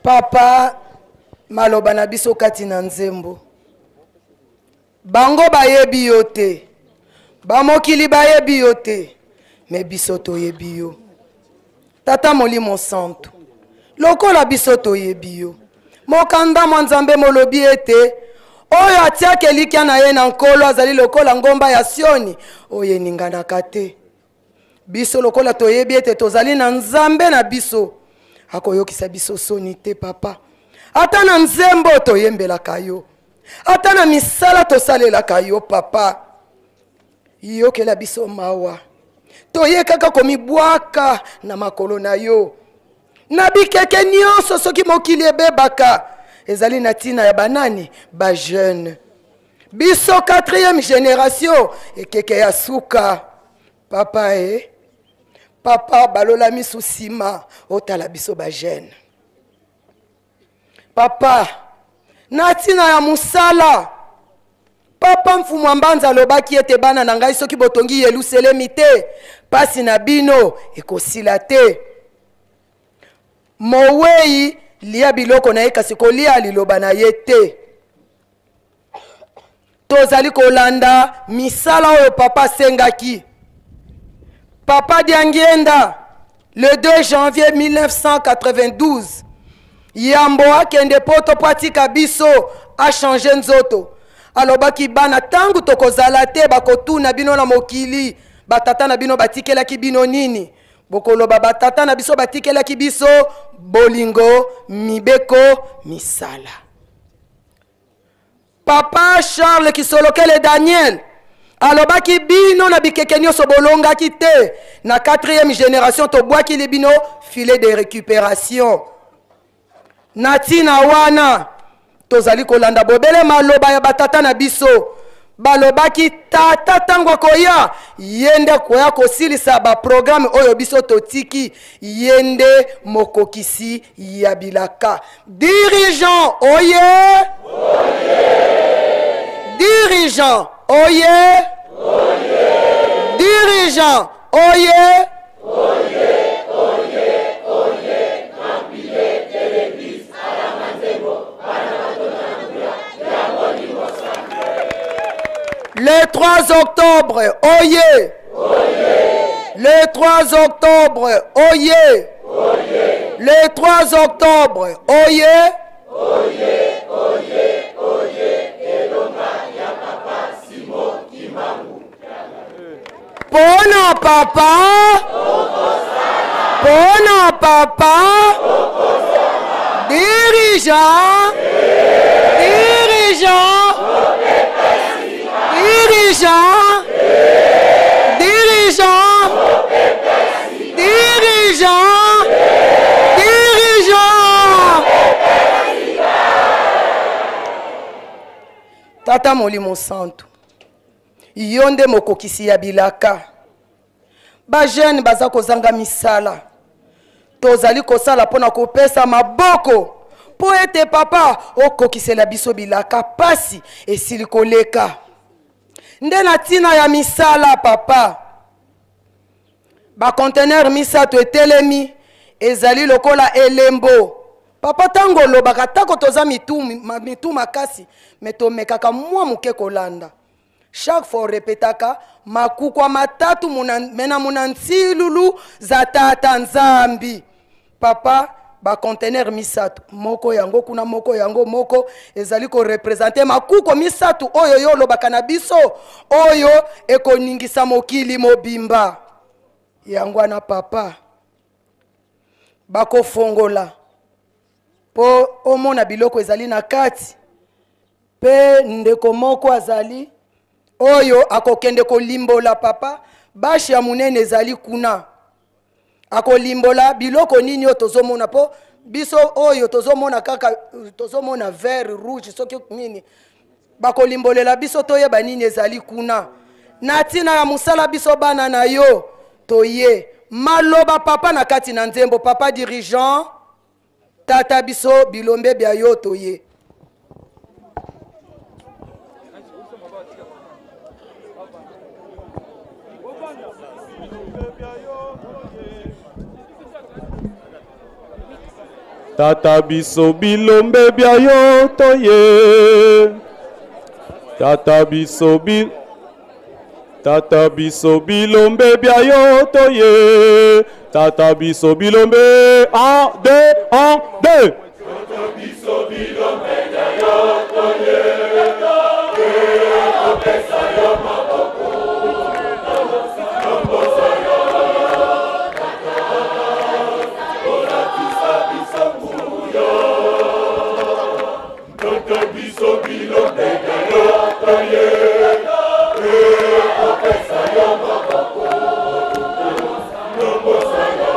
Papa maloba na biso kati na nzembo. Bango bayebi yo te. Bamokili bayebi yo te. Me biso toyebi yo. Tata Molimo Santo. Lokola biso toyebi yo. Mokanda mwanzambe molobi ete. Oyo atiake likia na ye na nkolo azali lokola ngomba ya Sioni. Oye ningana kate. Biso lokola toyebi ete tozali na nzambe na biso. Akoyokisa biso soni te papa. Ata na nzembo toyembelaka yo. Ata na misala tosalelaka yo papa. Yokela biso mawa. Toye kaka komibwaka na makolo na yo. Na bikeke nyonso soki mokili ebebaka. Ezali na tina ya banani ba jeune. Biso 4e génération ekeke ya suka. Papa Papa balola misu sima otala biso ba jeune. Papa na tina ya musala. Papa mfumu ambanza lobaki ete bana na ngai soki botongi Yerusalemi te pasi na bino ekosila te. Mowei lia biloko na ye kasi kolia liloba na ye te. Tozali kolanda misala oyo papa sengaki. Papa Diangienda le 2 janvier 1992 yambo akende poto pratika biso a changé nzoto. Alobaki bana tangu tokozala te bakotuna bino na mokili batata na bino batikelaki bino nini. Bokoloba batata na biso batikelaki biso bolingo mibeko misala. Papa Charles Kisolokele Daniel alobaki bino na bikeke nyonso bolongaki te. Na 4e génération tobwaki li bino filet de récupération. Natina wana tozali kolanda bobele maloba ya batata na biso. Balobaki tata tango koya yende koya kosilisa ba programme oyo biso totiki yende mokokisi ya bilaka. Dirigeant oye dirigeant oye dirigeant oye le 3 octobre, oyez! Le 3 octobre, oyez! Le 3 octobre, oyez! Bona papa! Bona papa! Dirigeant! Dirigeant! Dirigeant, dirigeant, dirigeant, dirigeant. Tata Molimo Santo, yonde mokokisi ya bilaka. Ba jeune baza kozanga misala. Tozali kosala pona kopesa maboko. Po ete papa okokisela biso bilaka pasi esili koleka. Nde na tina ya misala papa. Ba conteneur misato etelemi ezali lokola elembo. Papa tango lobaka tako toza mitu makasi metomekaka mwa muke kolanda. Chaque fois repetaka makukwa matatu mena munantilulu za tata nzambi. Papa ba conteneur misato moko yango kuna moko yango moko ezali ko representer makuko misato oyo yo lobaka na biso oyo ekoningisa mokili mobimba yango na papa bako fongola po omona biloko ezali na kati pe ndeko moko azali oyo akokende kolimbola papa bashi ya munene ezali kuna akolimbola biloko nini yo tozomona po biso oyo tozomona kaka tozomona vert rouge soki nini bakolimbolela biso toyeba nini ezali kuna na tina ya musala biso bana na yo toye maloba papa na kati na nzembo papa dirigeant tata biso bilombe bya yo toye. Tata biso bilombe bia yo toye. Tata biso bilombe bia yo toye. Tata biso bilombe. 1, 2, 1, 2. Tata biso bilombe bia yo toye. Opesa yo maboko. Nombosa yo. Tata. Olatisa biso muyo. Tata biso bilombe bia yo toye. Opesa yo maboko. Nombosa yo.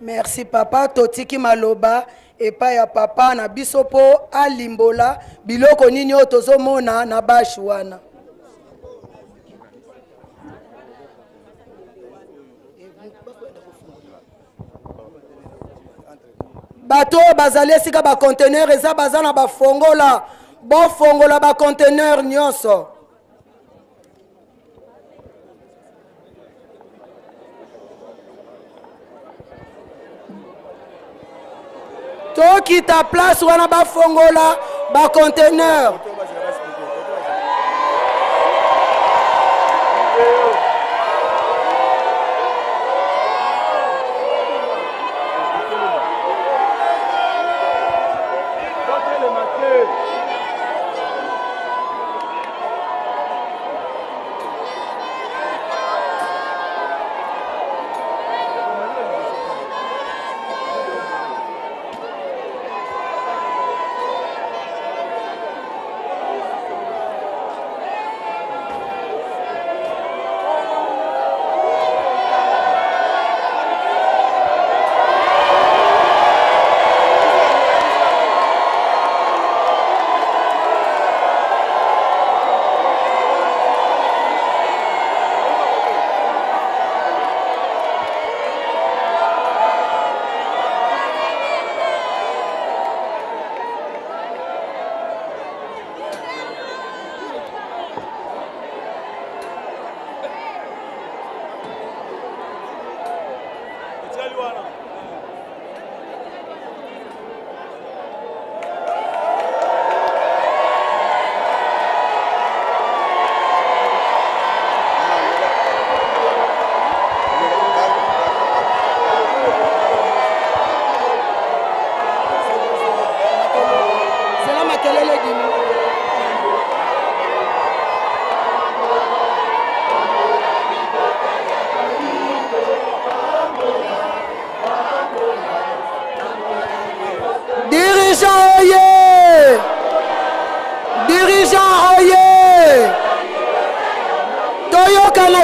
Merci papa totiki maloba epa ya papa na bisopo alimbola biloko nini otozomona na bashi wana. Bato bazali esika ba conteneur eza bazana ba fongola bo fongola ba conteneur nyonso. Toki ta place wana ba fongola ba conteneur.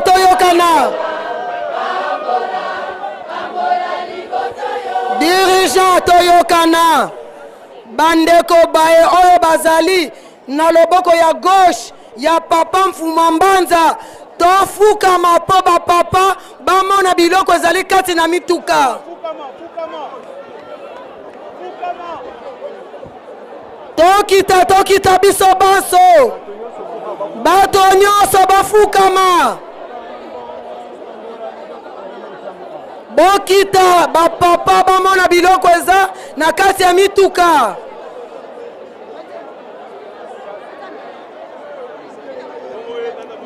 Toyokana. Dirigeant Toyokana. Bandeko bae oyo bazali na loboko ya gauche ya papa Mfumambanza tofukama mpo bapapa bamona biloko ezali kati na mituka tokita biso banso bato nyonso bafukama bokita bapapa bamona biloko eza na kati ya mituka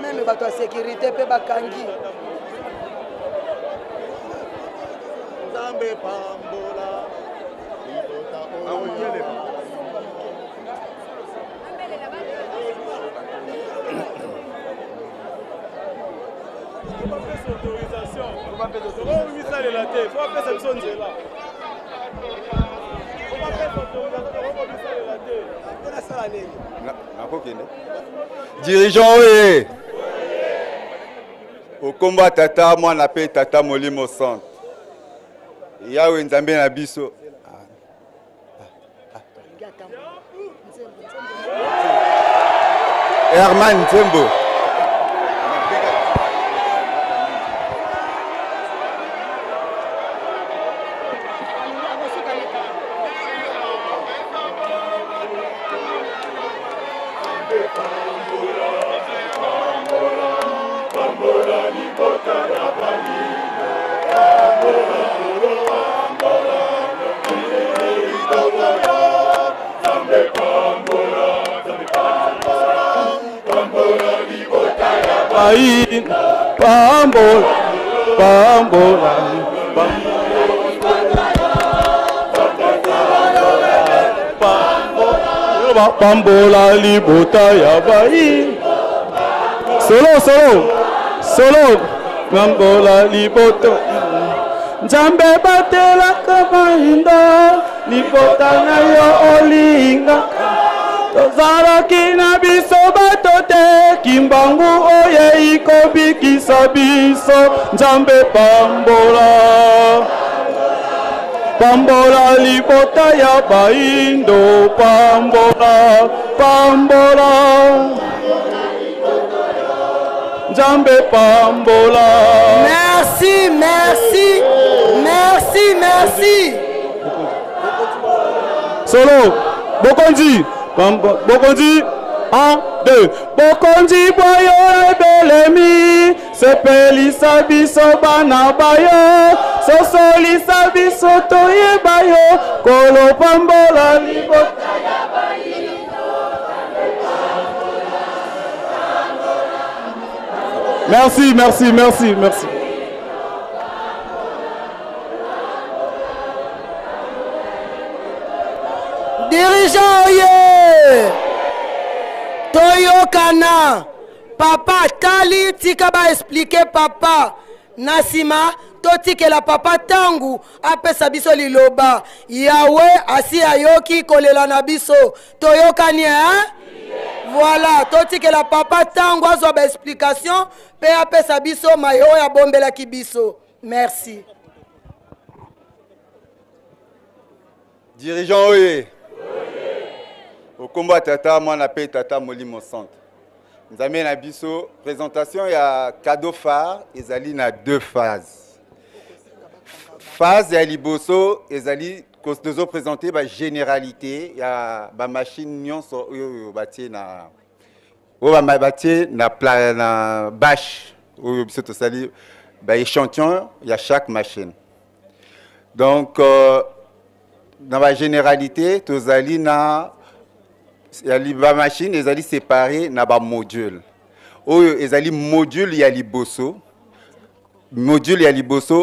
meme bato ya sécurité mpe bakangi Nzambe pambola Dirigeant oye okomba tata mwana pe tata molimo centre yawe nzambe na biso Herman Nzembo Pambola, pambola, pambola, libota ya bai. Solo, pambola, libota. Nzambe batela kamainda, libota na yo olinga. Tozalaki na biso bato te kimbangu oye ikobikisa biso Nzambe pambola pambola libota ya baindo pambola pambola Nzambe pambola. Merci. Solo Bokonzi Bokonzi 1, 2 Bokonzi boyo ebelemi sepelisa biso bana bayo sosolisa biso toyeba yo kolo pambola libota ya bayindo. Merci. Dirigeant oye toyokana papa tali tika ba expliquer papa nasima totikela papa tangu apesa biso liloba yawe asi ayoki kolela na biso toyokani hein? Voilà totikela papa tangu azwa ba explication pe apesa biso mayo ya bombela kibiso. Merci. Dirigeant oye okomba tata mwana pe tata molimo centre nzambe na biso présentation ya cadeau phare ezali na deux phases. Phase ya liboso ezali tozo présenter ba généralité ya ba machine nyonso oyo batie na na bâche oyo biso tosali ba échantillon ya chaque machine. Donc dans la généralité tozali na ya ba machine ezali séparé na ba module oyo ezali module ya liboso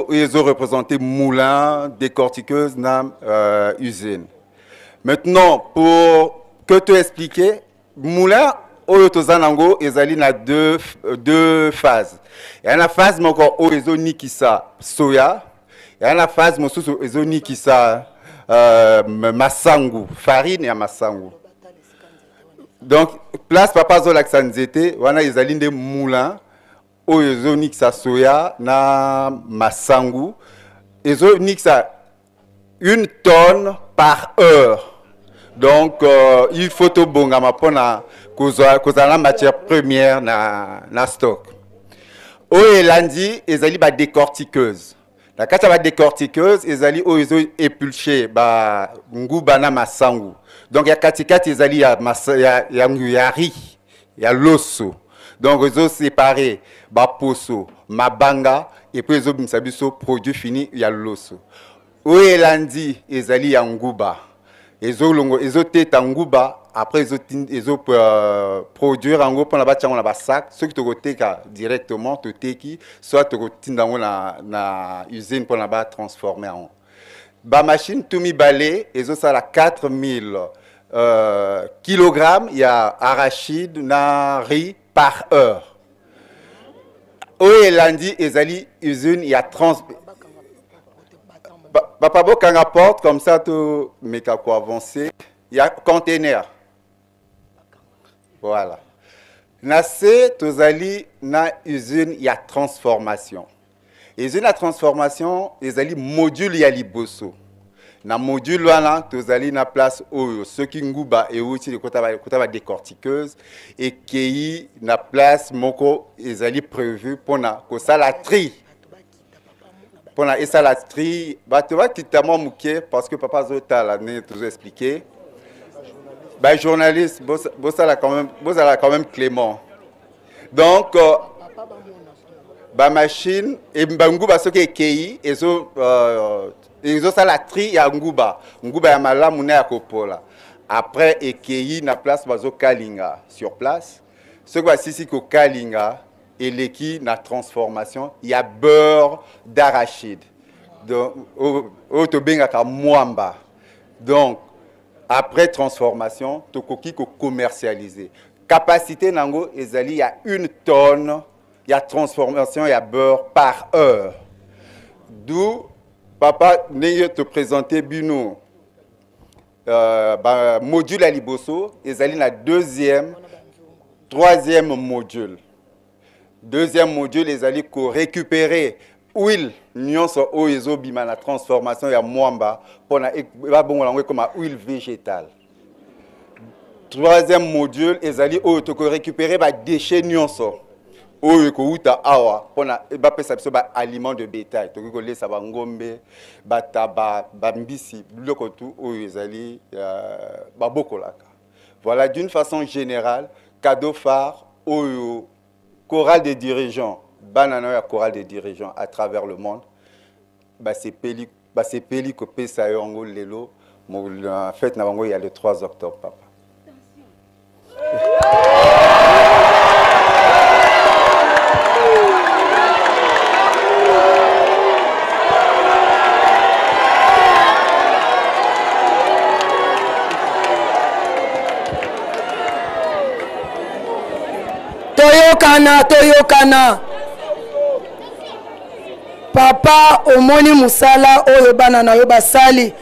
ils ont représenté moulin décortiqueuse na usine. Maintenant pour que te expliquer moulin oyo tozanango ezali na deux phases. Il y a une phase moko oyo ezonikisa soya, il y a une phase mosusu ezonikisa masangu, farine ya masangu. Donc place papa zolakisa nzete wana ezali nde moulin oyo ezonikisa soya na masangu ezonikisa 1 tonne par heure. Donc il faut tobongama mpona kozala matière première na stock. oyo elandi ezali ba décortiqueuse. Na kati ya ba décortiqueuse ezali oyo ezo épulcher ba nguba na masangu. Donc ya katikati ezali ya riz, ya loso. Donc ezo séparer ba poso, mabanga et puis ezo bimisa biso produit fini ya loso. Oyo elandi ezali ya nguba. Ezo teta nguba après ezo produire en gros pour la battre na ba sac ceux qui te koteka directement te teki soit te kotinda na usine pour la ba transformer en ba machine tout mi balé ezo ça la 4000 kilogrammes ya arachide na riz par heure. Oyo elandi ezali usine ya Papa Bokanga porte comme ça tout meka ko avancer. Il y a conteneur. Voilà. Nase tozali na usine ya transformation. Usine ya transformation ezali module ya liboso. Na module wana tozali na place oyo soki nguba e outi kota ba décortiqueuse et kei na place moko ezali prévu pona ko sala tri. Pona esala tri bato ba kitamo muke parce que papa zota la ne toujours expliquer. Bah journaliste, vous allez quand même Clément. Donc, bah machine et nguba ce qui est kei et ça la tri ya nguba ya malamu na kopola. Après et kei na place bazo kalinga sur place. Ce que sisi ko kalinga et l'équipe na transformation, il y a beurre d'arachide. Donc au to benga ka mwamba. Donc après transformation, tokoki ko commercialiser. Capacité nango ezali ya 1 tonne, il y a transformation, il y a beurre par heure. D'où papa neye te présenter bino module à liboso, ezali na troisième module. Deuxième module ezali ko récupérer huile nyonso oyo ezobima na transformation ya mwamba pona ba bongo lango comme huile végétale. Troisième module ezali oyo to ko récupérer ba déchets nyonso oyo ko uta awa pona ba pesa biso ba aliment de bétail to ko lesa ba ngombe ba taba ba mbisi biloko tout oyo ezali ba bokolaka. Voilà d'une façon générale cadeau phare oyo chorale des dirigeants banana ya chorale des dirigeants à travers le monde c'est peli ko pesa yango lelo en fait na bango il y a le 3 octobre papa. Toyokana papa omoni musala oyo bana na yo basali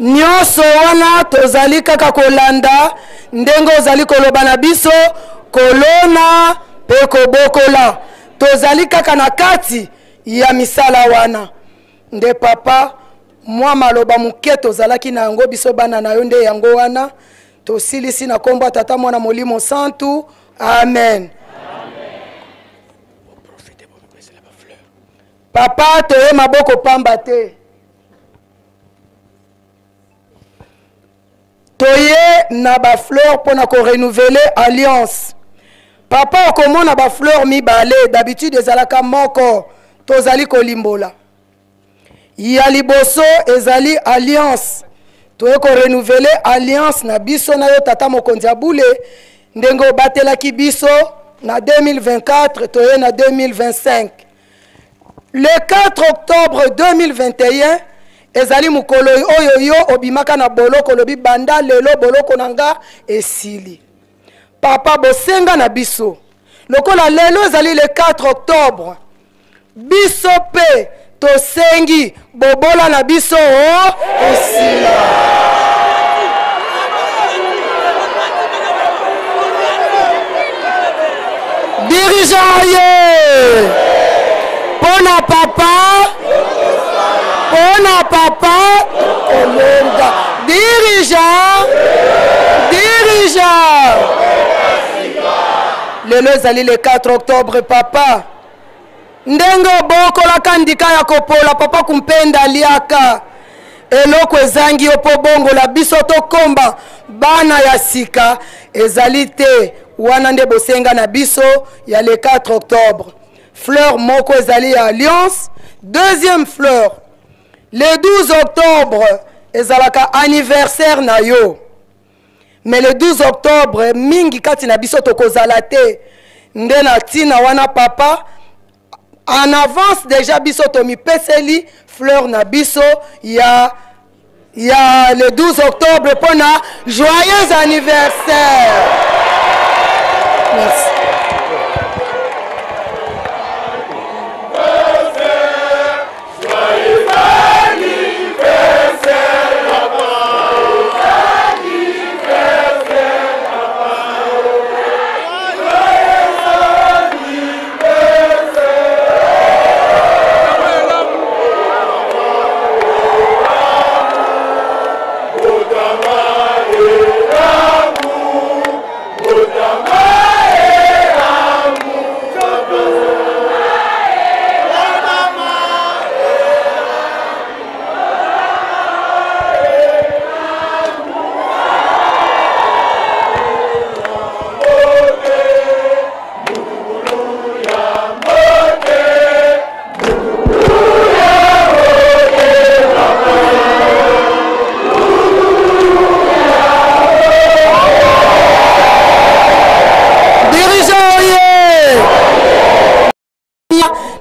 nyonso wana tozali kaka kolanda ndenge ozali koloba na biso kolona pe kobokola tozali kaka na kati ya misala wana nde papa mwa maloba muke tozalaki na yango biso bana na yo nde yango wana tosilisi na kombo ya tata mwana molimo santu amen. Papa toye maboko pamba te toye na ba fleur pona ko renouveler alliance. Papa okomona ba fleur mibale d'habitude ezalaka moko tozali kolimbola ya liboso ezali alliance toye ko renouveler alliance na biso na yo tata mokonzi ya bule ndenge obatelaki biso na 2024 toye na 2025. Le 4 octobre 2021, ezali mukolo oyo yo obimaka na boloko lobi banda lelo boloko nanga esili. Papa bosenga na biso. Lokola lelo ezali le 4 octobre. Biso pe tosengi bobola na biso esila. Dirigeant Pona papa, Olonga. Dirigeant. Le ezali le 4 octobre, papa. ndenge obokola kandika ya kopola papa kumpenda liaka eloko ezangi yo po bongola biso tokomba bana ya sika ezali te wana nde bosenga na biso ya le 4 octobre. Fleur moko ezali ya alliance. Deuxième fleur le 12 octobre ezalaka anniversaire na yo, mais le 12 octobre mingi kati na biso tokozala te nde na tina wana papa en avance déjà biso tomipeseli fleur na biso ya le 12 octobre pona joyeux anniversaire. Merci.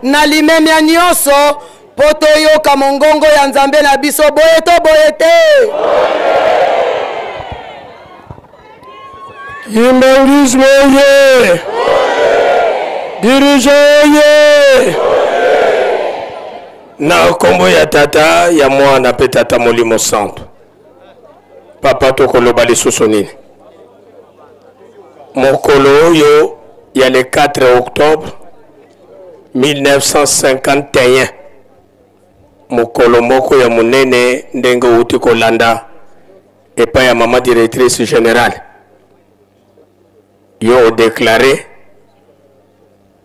Na limemia nyonso poto yoka mongongo ya nzambe na biso boye to boye te. Imbangisme ye dirigeant ye na kombo ya tata ya mwana pe tata Molimo Santo papa tokoloba lisusu nini mokolo oyo ya le 4 octobre 1951 mokolo moko ya munene ndenge uti kolanda epa ya mama directrice générale yo déclaré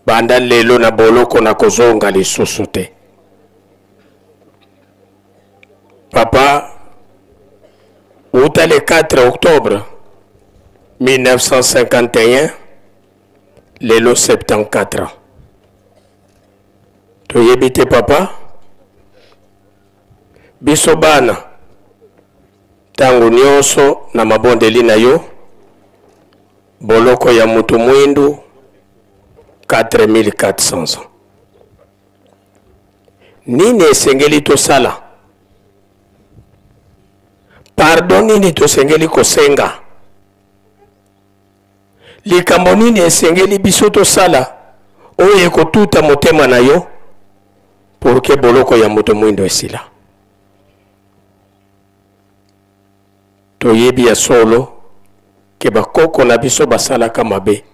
banda lelo na boloko na kozonga lisusu te. Papa uta le 4 octobre 1951 lelo 74 ans. Toyebite papa biso bana tango nyonso na mabondeli na yo boloko ya mutu mwindu 4400 ans. Nini esengeli tosala? Pardon nini tosengeli kosenga? Likambo nini esengeli biso tosala oyo ekotuta motema na yo pour que boloko ya mutu mwindu esila? Toyebi ya solo ke bakoko na biso basalaka mabe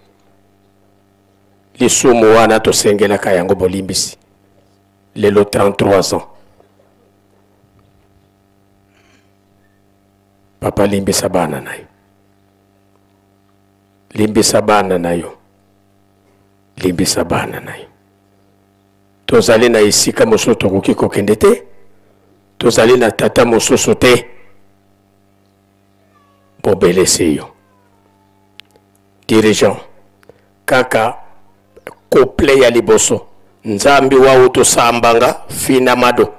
lisumu wana tosengelaka yango bolimbisi lelo 33 ans. Papa limbisa bana na yo, limbisa bana na yo, limbisa bana na yo. Tozali na isika mosusu tokoki kokende te, tozali na tata mosusu te, bobelese yo. Dirigeant kaka couple ya liboso nzambi wa uto sambanga fina mado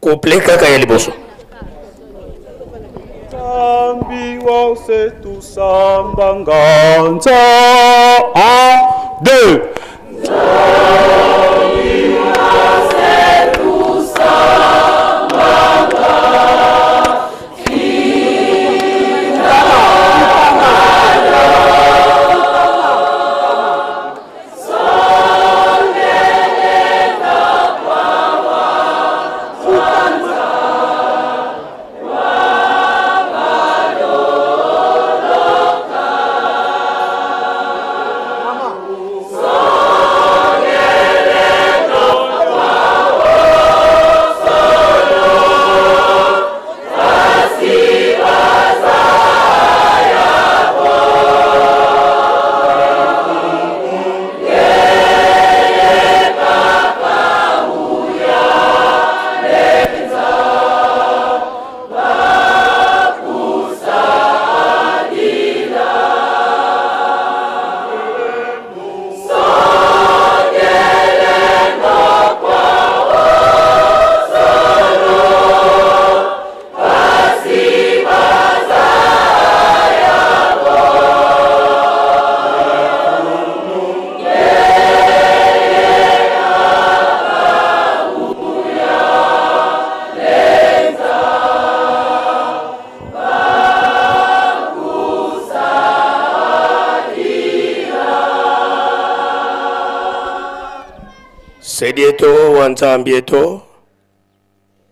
couple kaka ya liboso nzambi wa usetu sambanga nza 1 2 nzambi wa usetu sambanga So Sedieto wanzambieto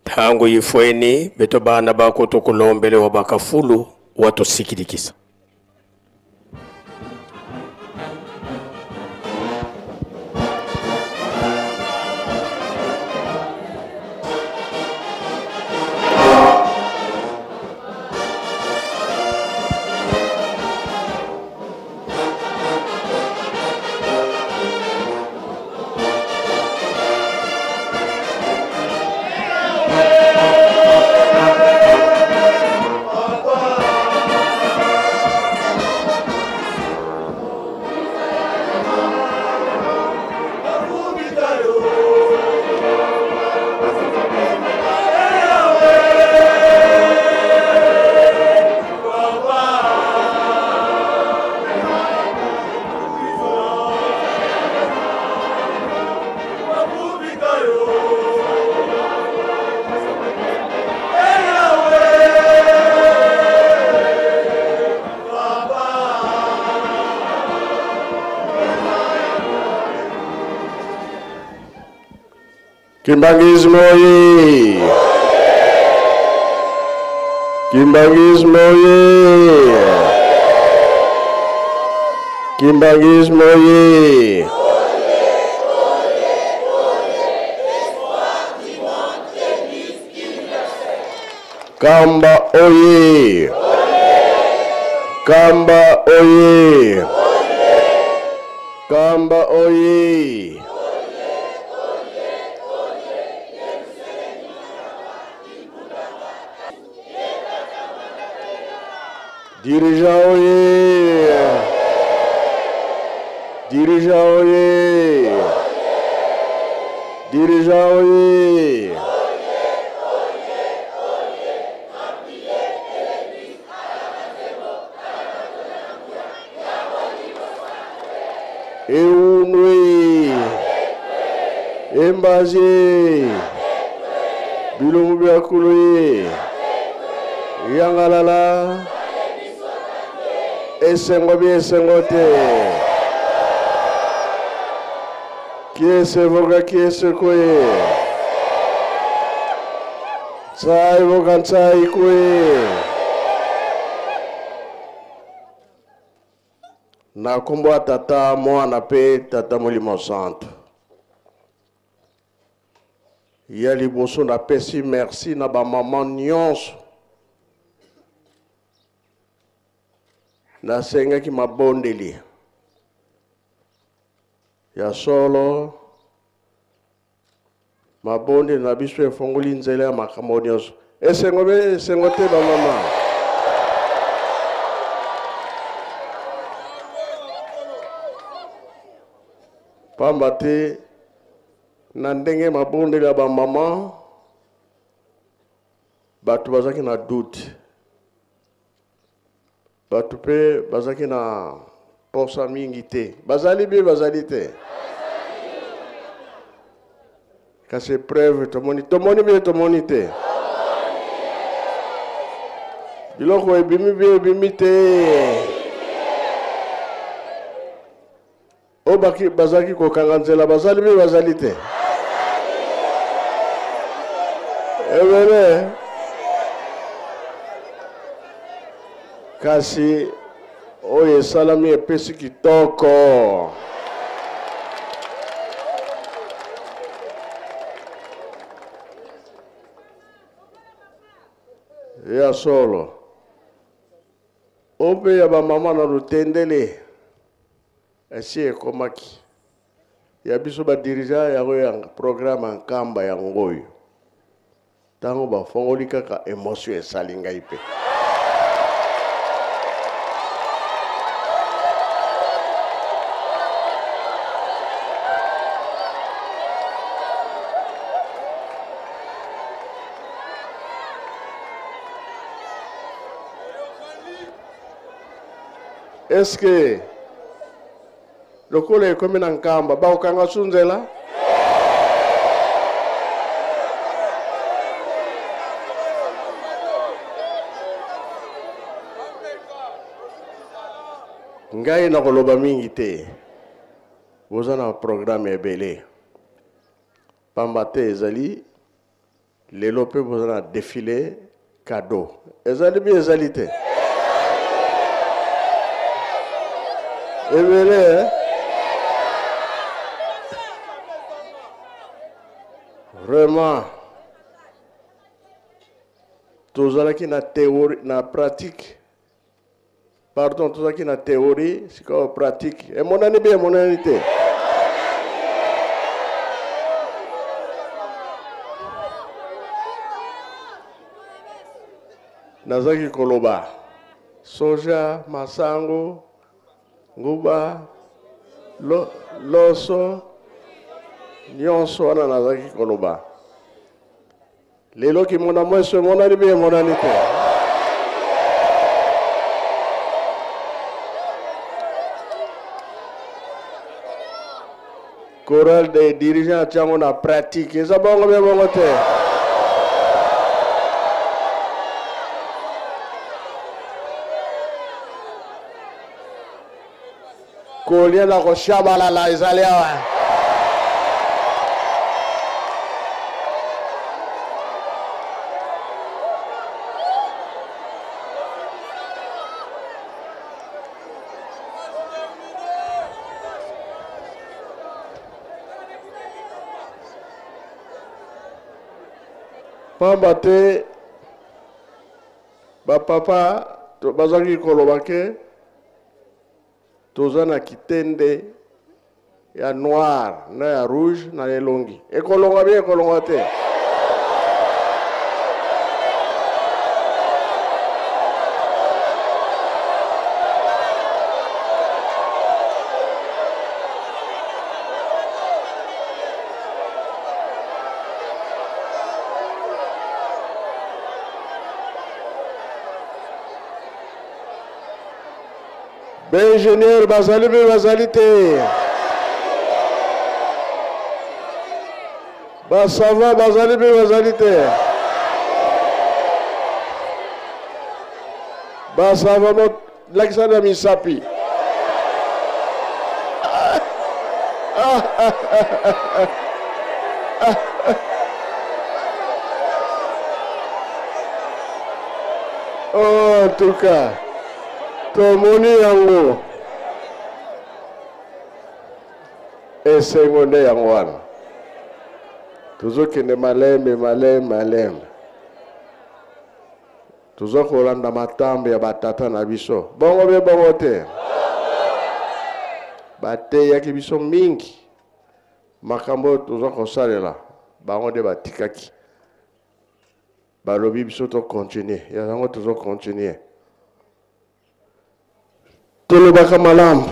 tangu yifweni beto bana bako tokulombele wabakafulu watu sikidikisa. Kimbangismo ye! Kimbangismo ye! Kimbangismo ye! Kamba oye! Kamba oye! Kamba oye! Dirigeant oye! Dirigeant oye! Dirigeant oye! Eunwe! Embaje! Bilongo biakuluye! Yangalala! Esengo bi esengo te. Kiese voga kiese koe. Tsai voga tsai koe. Na kombo tata mwana pe tata Molimo Santo. Ya liboso na pesi merci na ba maman nyonso. Nasengaki mabondeli ya solo mabondi na biso efongoli nzela ya makambo nyonso esengo te bamama pamba te na ndenge mabondeli ya bamama bato bazaki na doute bato pe bazaki na posa mingi te bazali bi bazali te kasi preuve tomoni bi tomoni te biloko ebimi bi ebimi te obaki bazaki kokanga nzela bazali bi bazali te ebele kasi oye salami epesi kitoko ya solo ope ya bamama na lutendele esi ekomaki ya biso badirija yango ya programe ya nkamba yango oyo ntango bafongoli kaka emotio esali ngai pe Est-ce que le col est comme un kamba, ba okanga sunzela? Ngai na koloba mingi te. Bozana programme ebele. Pambate ezali lelo pe bozana défilé cadeau. Ezali bi ezali te. Evele vraiment tozalaki na théorie na pratique. Pardon, tozalaki na théorie, c'est comme pratique. Et mon année bien mon année te. Nazaki koloba soja masango nguba loso nyonso wana nazaki koloba lelo ki mona mweso mona ni bien mona ni te chorale des dirigeants tiango na pratique eza bongo bien bongo te. Kolia la koshabala la izaliawa. Pambate ba papa to bazaki kolobake tozana kitende ya noir na ya rouge na elongi ekolonga bien ekolonga te ingénieur bazali be bazali te basava bazali be bazali te basava mo lakisa na misapi oh en tout cas tomoni yango esengo nde yango wana tozokende maleme tozokolanda matambo ya batata na biso bongo be bongo te bateyaki biso mingi makambo tozokosalela bango nde batikaki balobi biso tokontinue yango tozokontinue tolobaka malamu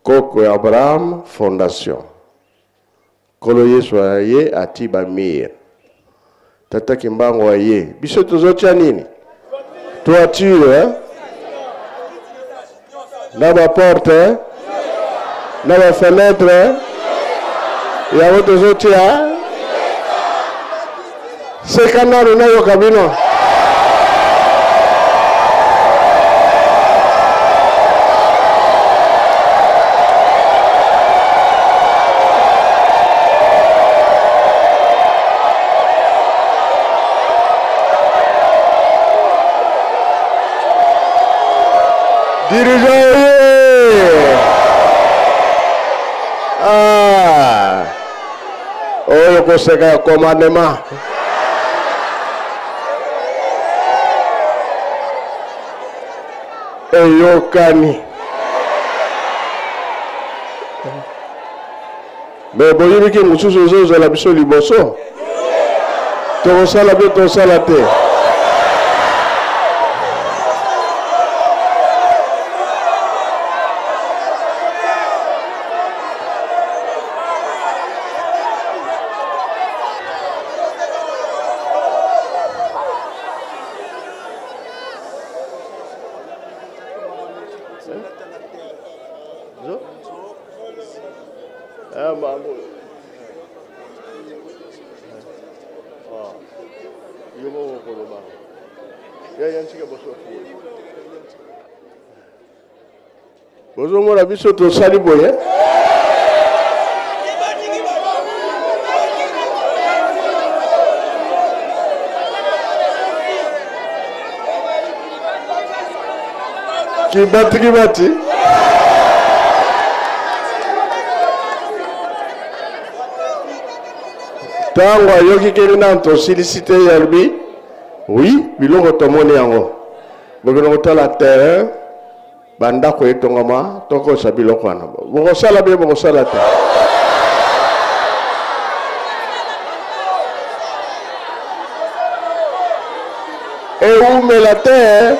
koko ya Abraham Fondation kolo Yesu aye ati bamir tata kimbango aye biso tozotia nini toiture na ba porte na ba fenêtre ya tozotia sekanaro na yo kabino dirigeant oyo koseka ya commandement eyokani me boyibiki mosusu ozozala biso liboso tokosala mpe tosala te bozomona biso tosali boye Kibati. Tango yoki kelina to sollicité yalbi. Oui, biloko tomoni yango. Bokono tala terrain banda ko etongama toko sa biloko wana. Boko sala be boko sala te. Et où met la terre?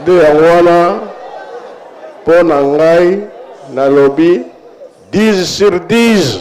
De wana pour nangai na lobby 10 sur 10.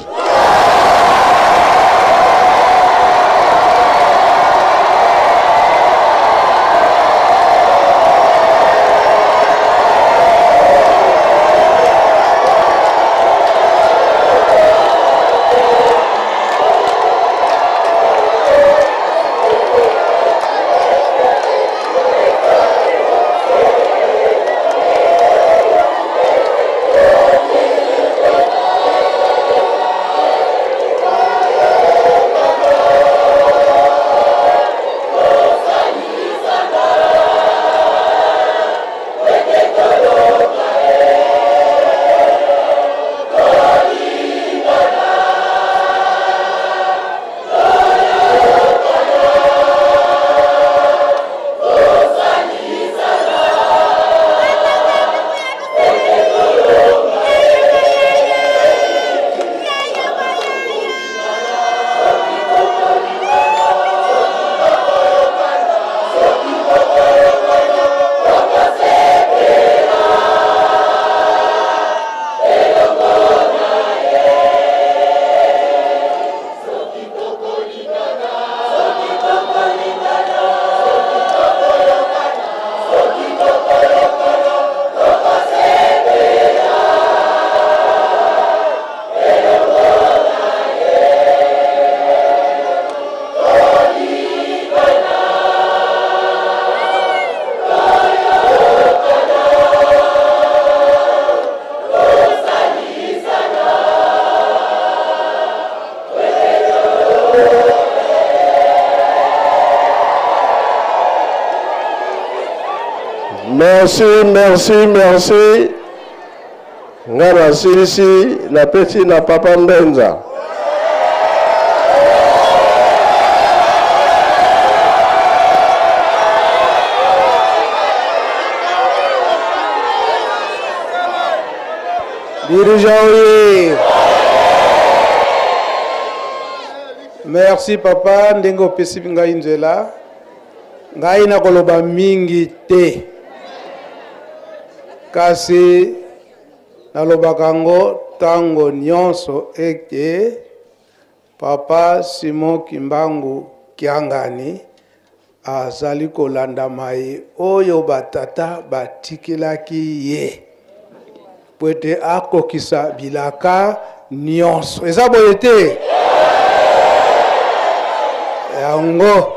Merci. Ngara silisi la petite na papa Mbenza. Dirigeant. Merci papa ndengo pesi ngai nzela. Ngai na koloba mingi te. Kasi nalobaka ngo tango nyonso eke papa Simon Kimbangu Kiangani azali kolanda mai oyo batata batikelaki ye pwete akokisa bilaka nyonso eza boye te yango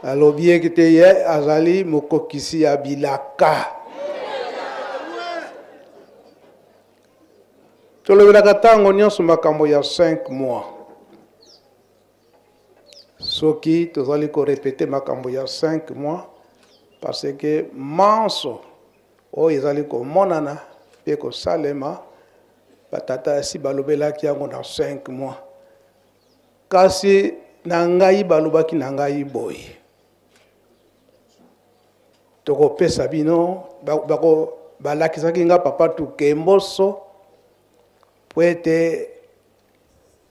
alobi eke te ye azali mokokisi ya bilaka. Tolobelaka tango nyonso makambo ya 5 mois. Soki tozali ko répéter makambo ya 5 mois parce que manso o ezali ko monana pe ko salema batata si balobelaki yango na 5 mois. Kasi na ngai balobaki na ngai boye. Toko pesa bino bako balakisaki nga papa tu kemboso Pwete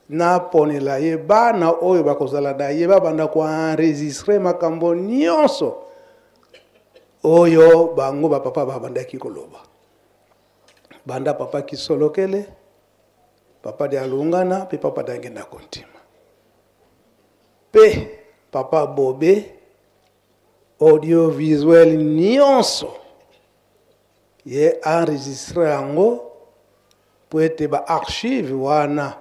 na ponela ye bana oyo bakozala na ye babanda ko enregistrer makambo nyonso oyo bango ba papa babandaki koloba. Banda papa Kisolokele, papa de Alungana, pe papa d'Angenda Kontima. Pe papa Bobe, audiovisuel nyonso ye enregistré ango poete ba archive wana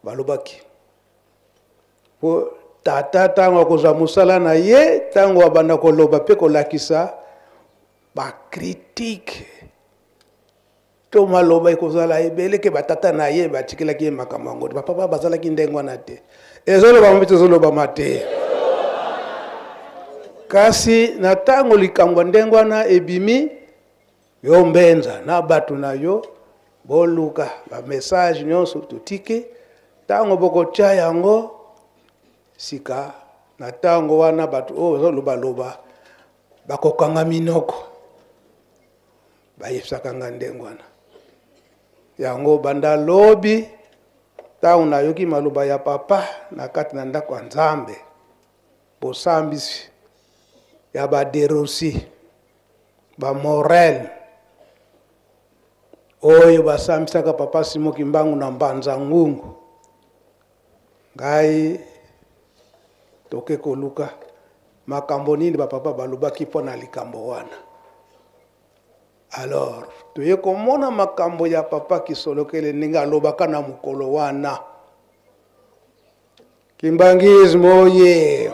balobaki po tata tango koza musala na ye tango abanda koloba pe kolakisa ba critique to maloba ekozala ebele ke batata na ye batikelaki ye makambo yango te bapapa bazalaki ndenge wana te ezoloba mpe tozolobama te kasi na ntango likambo ndenge wana ebimi yo mbenza na bato na yo boluka bamessage nyonso totiki ntango bokotya yango sika na ntango wana bato oyo bazolobaloba bakokanga minoko bayebisaka nga ndenge wana yango banda lobi ntango nayoki maloba ya papa na kati na ndako ya nzambe bosambisi ya baderosi bamorel oyo basambisaka papa Simon Kimbangu na Mbanza Ngungu ngai toke koluka makambo nini bapapa balobaki mpo na likambo wana. Alors toye komona makambo ya papa Kisolokele ndenge alobaka na mokolo wana. Kimbangismo oye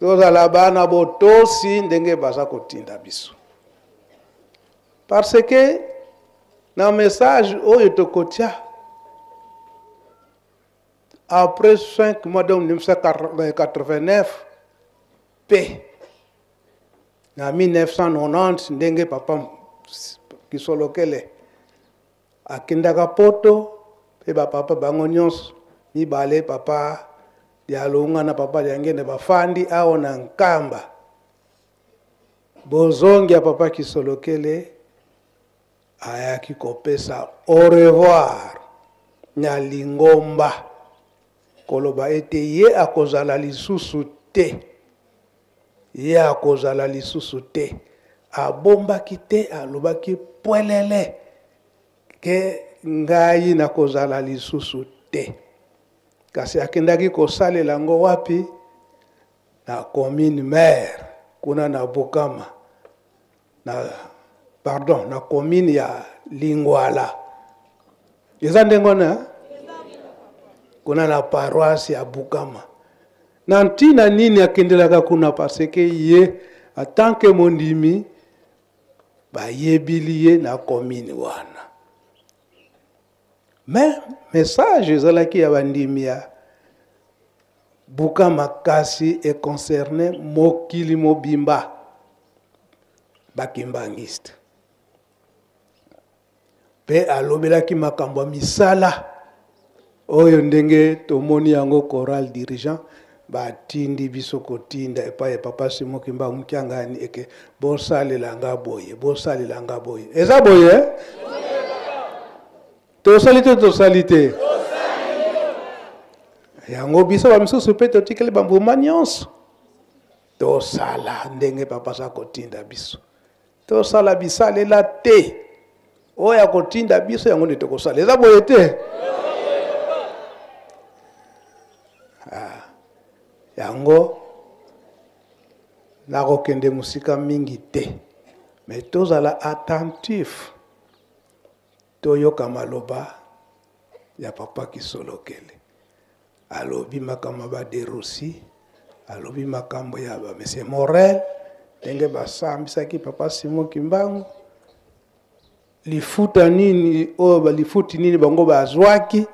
tozala bana botosi ndenge baza kotinda biso parce que na message oyo tokotia après 5 mois de 1989 p na 1990 ndenge papa Kisolokele akendaka poto pe bapapa bango nyonso mibale papa dialonga na papa diangene bafandi awo na nkamba bozongi ya papa Kisolokele ayaki kopesa au revoir na Lingomba koloba ete ye akozala lisusu te ye akozala lisusu te abombaki te alobaki pwelele ke ngai nakozala lisusu te kasi akendaki kosalela ngo wapi na commune maire kuna na Bukama na commune ya Lingwala eza ndengona kuna na paroisse ya Bukama na ntina nini akendelaka kuna parce que ye en tant que mondimi bayebili ye na commune wana mais message ezalaki ya bandimi ya Bukama kasi e concerné mokili mobimba bakimbangiste pe alobelaki makambo ya misala oyo ndenge tomoni yango choral dirigeant batindi biso kotinda epa ya papa Simon Kimbangu mkiangani eke bosalela nga boye eza boye tosalite yango biso bamisusu pe totikele bambuma nyonso tosala ndenge papa sa kotinda biso tosala bisalela te oyo kotinda biso yango nde tokosala eza boye te yango nakokende musika mingi te mais tozala attentif toyoka maloba ya papa Kisolokele alobi makambo baderosi alobi makambo ya ba monsieur Morel ndenge basambisaki papa Simon Kimbangu lifuta nini oyo balifuti nini bango bazwaki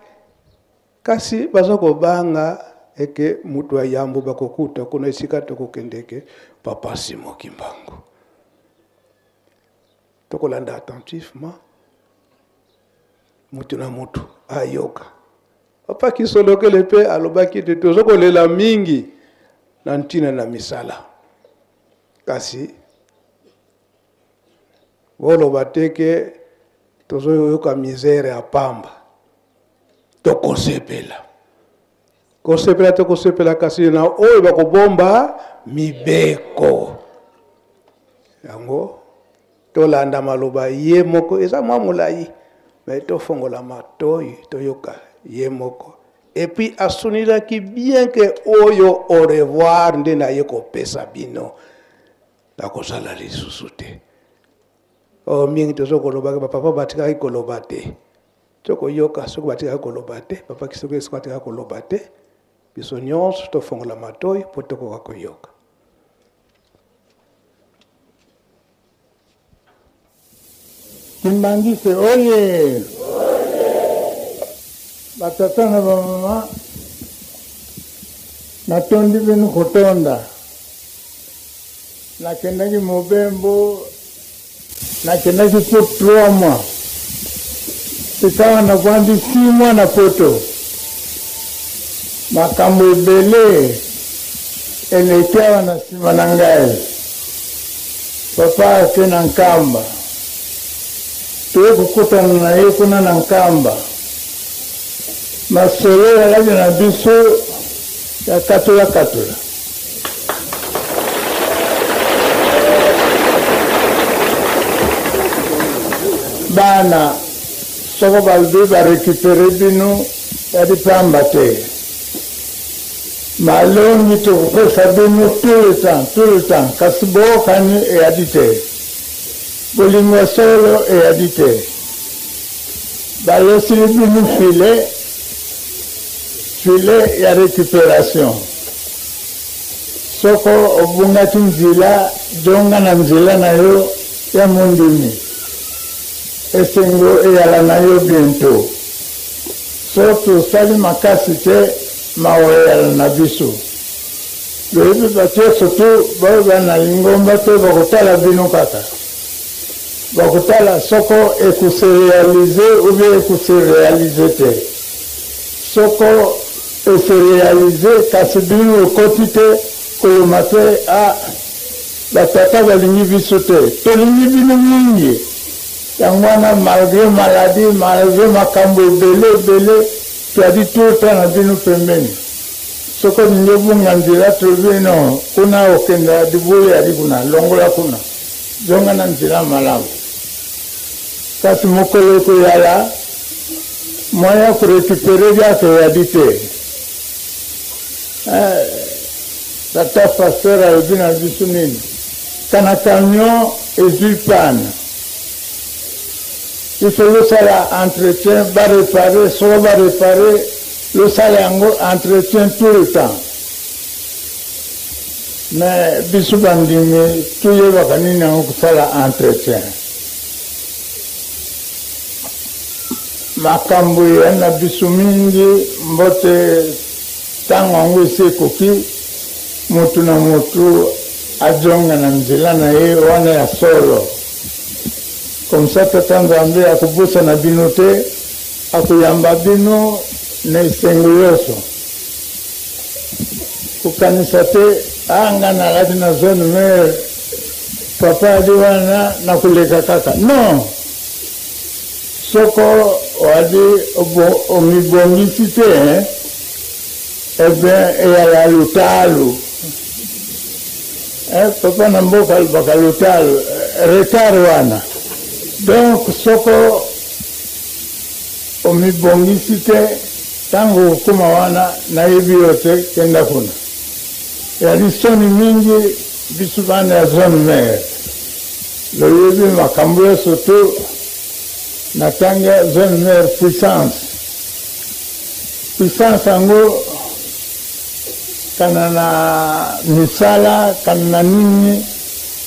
kasi bazokobanga eke mutu ya yambo bakokuta kuna esika tokokendeke papa Simon Kimbangu tokolanda attentivement mutu na mutu ayoka papa Kisolokele pe alobaki te tozokolela mingi na ntina na misala kasi woloba teke tozoyoka misere ya pamba tokosepela kasi na oyo bakobomba mibeko yango tolanda maloba ye moko eza mwa molai mais tofongola matoi toyoka ye moko et puis asunilaki bien que oyo au revoir nde na ye kopesa bino nakozala lisusu te o mingi tozokolobaki bapapa batikaki koloba te tokoyoka soki batikaki koloba te papa Kisolokele soki batikaki koloba te biso nyonso tofongola matoi mpo tokoka koyoka Kimbangise oye! Batata na bamama natondi binu kutonda nakendaki mubembo nakendaki kutroma sikawa na kwandi simwa na poto makambo ebele elekewa na sima na ngai papa ake na nkamba tuwe kukutana na ye kuna na nkamba masolo yalabi na biso ya katula katula bana soko balbi barekipere bino yadi pamba te malongi tokopesa bino tout le temps kasi bookani eyadi te bolingo solo eyadi te balosili bino file ya récupération soko obungaki nzela jonga na nzela na yo ya mondimi esengo eyala na yo bientôt so tosali makasi te mawa eyala na biso loyebi bato soto bao bana lingomba te bakotala bino kaka bakotala soko ekose réalize ou bien ekose réalize te soko ese réalize kasi bino ekoti te koloma te batata balingi biso te tolingi bino mingi yango wana malgré maladie malgré makambo ebele toadi tota na bino pembeni soko ninge bunga nzela tobi no kuna okenda dibule yadi kuna longola kuna zonga na nzela malamu kasi mokolo koyala moya kurekipere byake yadi te tata pasteur alobi na biso nini kana camion ezwi pane il faut losala entretien baréparer soko baréparer losala yango entretien tout le temps mais biso bandimi tuyebaka nini yango kosala entretien makambo ya na biso mingi mbote ntango yango esi ekoki motu na motu ajonga na nzela na ye wana ya solo comme ça tata nzambe akobusa na bino te akoyamba bino na esengo yoso kokanisa te anga nalati na zone mer papa adi wana nakoleka kaka non soko wadi omibongisi te bien eyala lutalo papa na mboka alobaka lutalo retard wana donc soko omibongisi te ntango okoma wana nayebi yo te kenda kuna yali soni mingi biso bana ya zone mer loyebi makambo yoso to na ntango ya zone mer puissance yango kana na misala kana na nini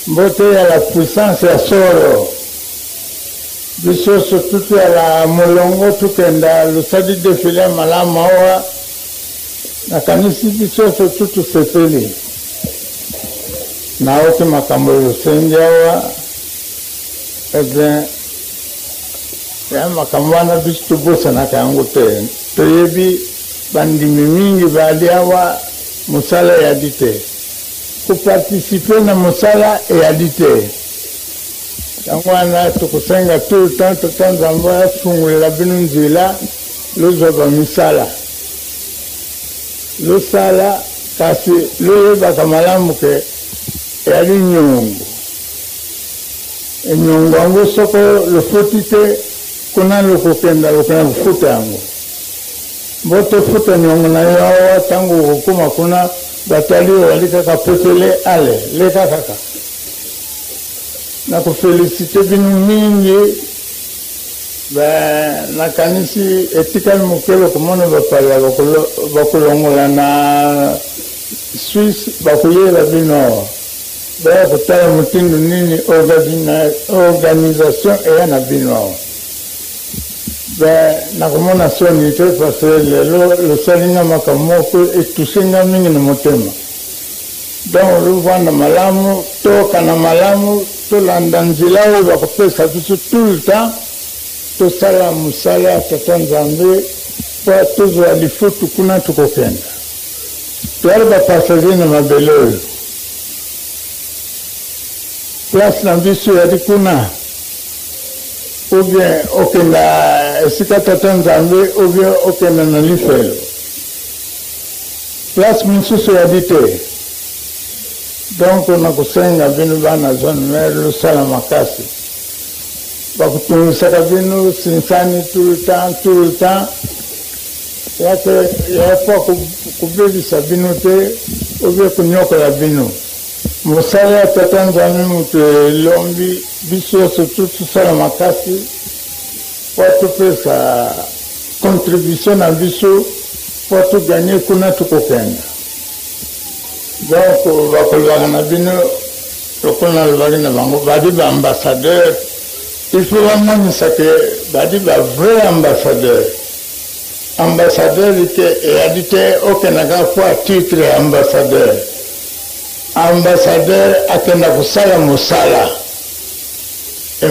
mbote ya la puissance ya solo biso sotutu ya la molongo tukenda lusadi defile malamu awa nakanisi biso sotutu sepeli naoki makambo lusengi awa ya makambo wana biso tobosanaka yango te toyebi bandimi mingi bali awa mosala eyadi te koparticipe na mosala eyadi te yango wana tokosenga tout le temps tata nzambe afungulela bino nzela lozwa bamisala losala kasi loyebaka malamu ke eyali nyongo enyongo yango soko lofuti te kuna lokokenda kofuta yango botofuta nyongo na yo awa ntango okokoma kuna batali owali kaka pepele ale leka kaka nakofelicite bino mingi nakanisi etikali mokelo komona bapaya bakolongola na Suisse bakoyela bino baya kotala motindo nini organisation eya na bino awa nakomona soni te parce lelo losalinga makambo moko etusenga mingi na motema donc oluvanda malamu tokana malamu tolanda nzela oyo bakopesa biso tout le temps tosala mosala ya tata nzambe po tozwa lifutu kuna tokokenda toyali bapassager na mabele oyo place na biso yali kuna ou bien okenda esika tata nzambe ou bien okenda na lifelo place mosusu yali te donc nakusenga bino bana zone mer losala makasi bakutungisaka bino sinsani tout le temps yapo kubebisa bino te ou bien kunyokola bino mosala ya tata nzambe moto elombi biso nyonso tosala makasi po topesa contribution na biso po toganye kuna tokokenda donc bakolobaka na bino lokola nalobaki na bango badi baambassadeur il faut bamonisa ke badi bavrai ambassadeur te eyadi te okendaka po a titre ya ambassadeur akenda kosala mosala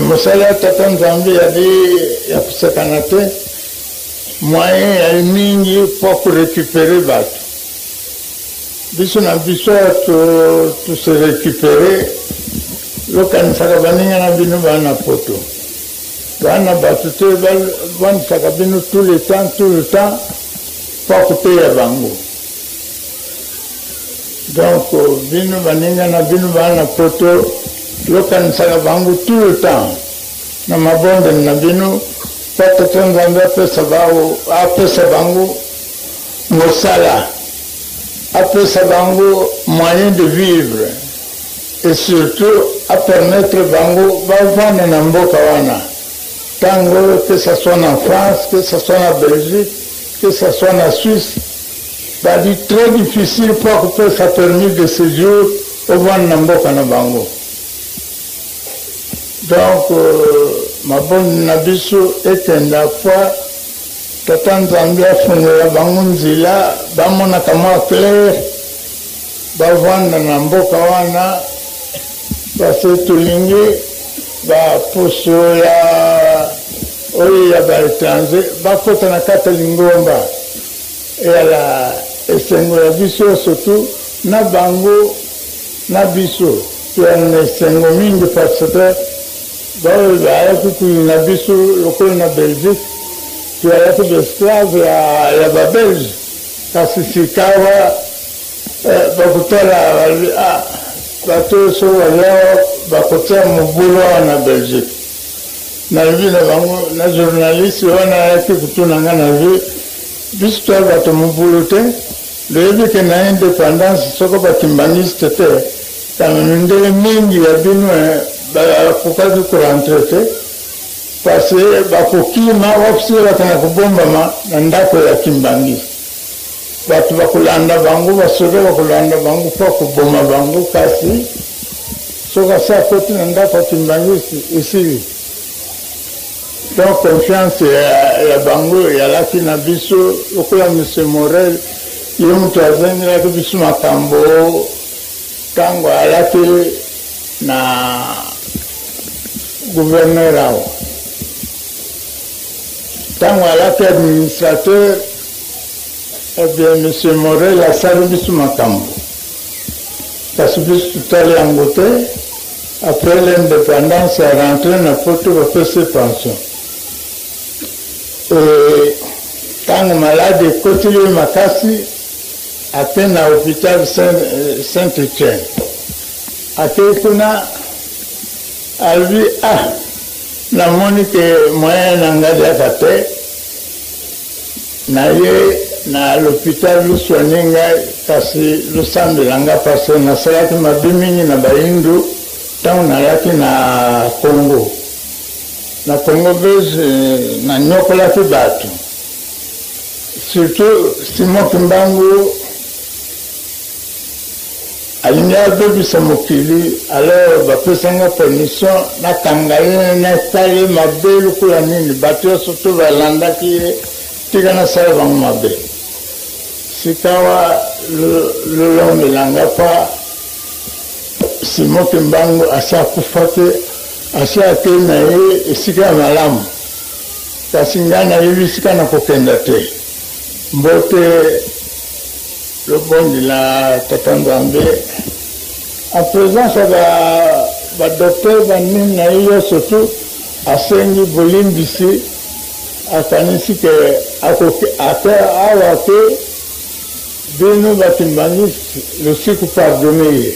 mosala ya tata nzambe yadi ya kosekana te moyen yali mingi po korécupere bato biso na biso tose récupere lokanisaka baninga na bino bana poto bana bato te banisaka bino tout le temps po koteya bango donc bino baninga na bino bana poto lokanisaka bango tout le temps na mabonde na bino po tata nzambe apesa bango mosala apesa bango moyen de vivre et surtout à permettre bango bavanda na mboka wana tango que ça soit en France, que ça soit en Belgique, que ça soit en Suisse badi très difficile pour que ça permis de séjour au vanda na mboka na bango donc mabonde na biso ekenda fois tata nzambe afungola bango nzela bamonaka mwa clair bavanda na mboka wana base tolingi baposo oyo ya baétranger bakota na kati ya lingomba eyala esengo ya biso surtout na bango na biso toyala na esengo mingi parce que baoyo bayaki kuli na biso lokola na Belgique tuyayaki besclave ya babelge kasi sikawa bakutala bato so waleo bakotia mobulu wana na Belgique nalobi na bango na journaliste wana ayaki kutunanga na vi biso toya bato mobulu te loyebi ke na indépendance soko batimbangiste te kamindele mingi ya bino bakokaki kurentre te parce que bakokima bafusile bakana kubombama na ndako ya kimbangisi bato bakulanda bango basoda bakulanda bango po kuboma bango kasi soka sa koti na ndako ya kimbangisi esili donc confiance ya bango yalaki na biso lokola monsieur Morel ye moto azengelaki biso makambo ntango alaki na gouverneur awa ntango alaki administrateur bien monsieur Morel asali biso makambo kasi biso tutali yango te après l'indépendance arentre na poto bapesi pension ntango malade ekotili makasi ate na hôpital Saint-Étienne akei kuna alobi namoni ke moyen na ngadiaka te na ye na l'hôpital luswani ngai kasi lusambela nga parce nasalaki mabe mingi na bahindu ntango nalaki na Congo belge nanyokolaki bato surtout Simon Kimbangu alinga bebisa mokili alors bapesanga permission nakanga ye nasali mabe lokola nini bato nyonso to balandaki ye tika nasala bango mabe sikawa lolongelanga mpa Simon Kimbangu asi akufa te asi akei na ye esika ya malamu kasi ngai nayebi esika na kokenda te mbote lobondi la tata Nzambe en présence ya docteur banini na ye nyonso tu asengi bolimbisi akanisi ke awa te bino batimbangisi losiku pardonne ye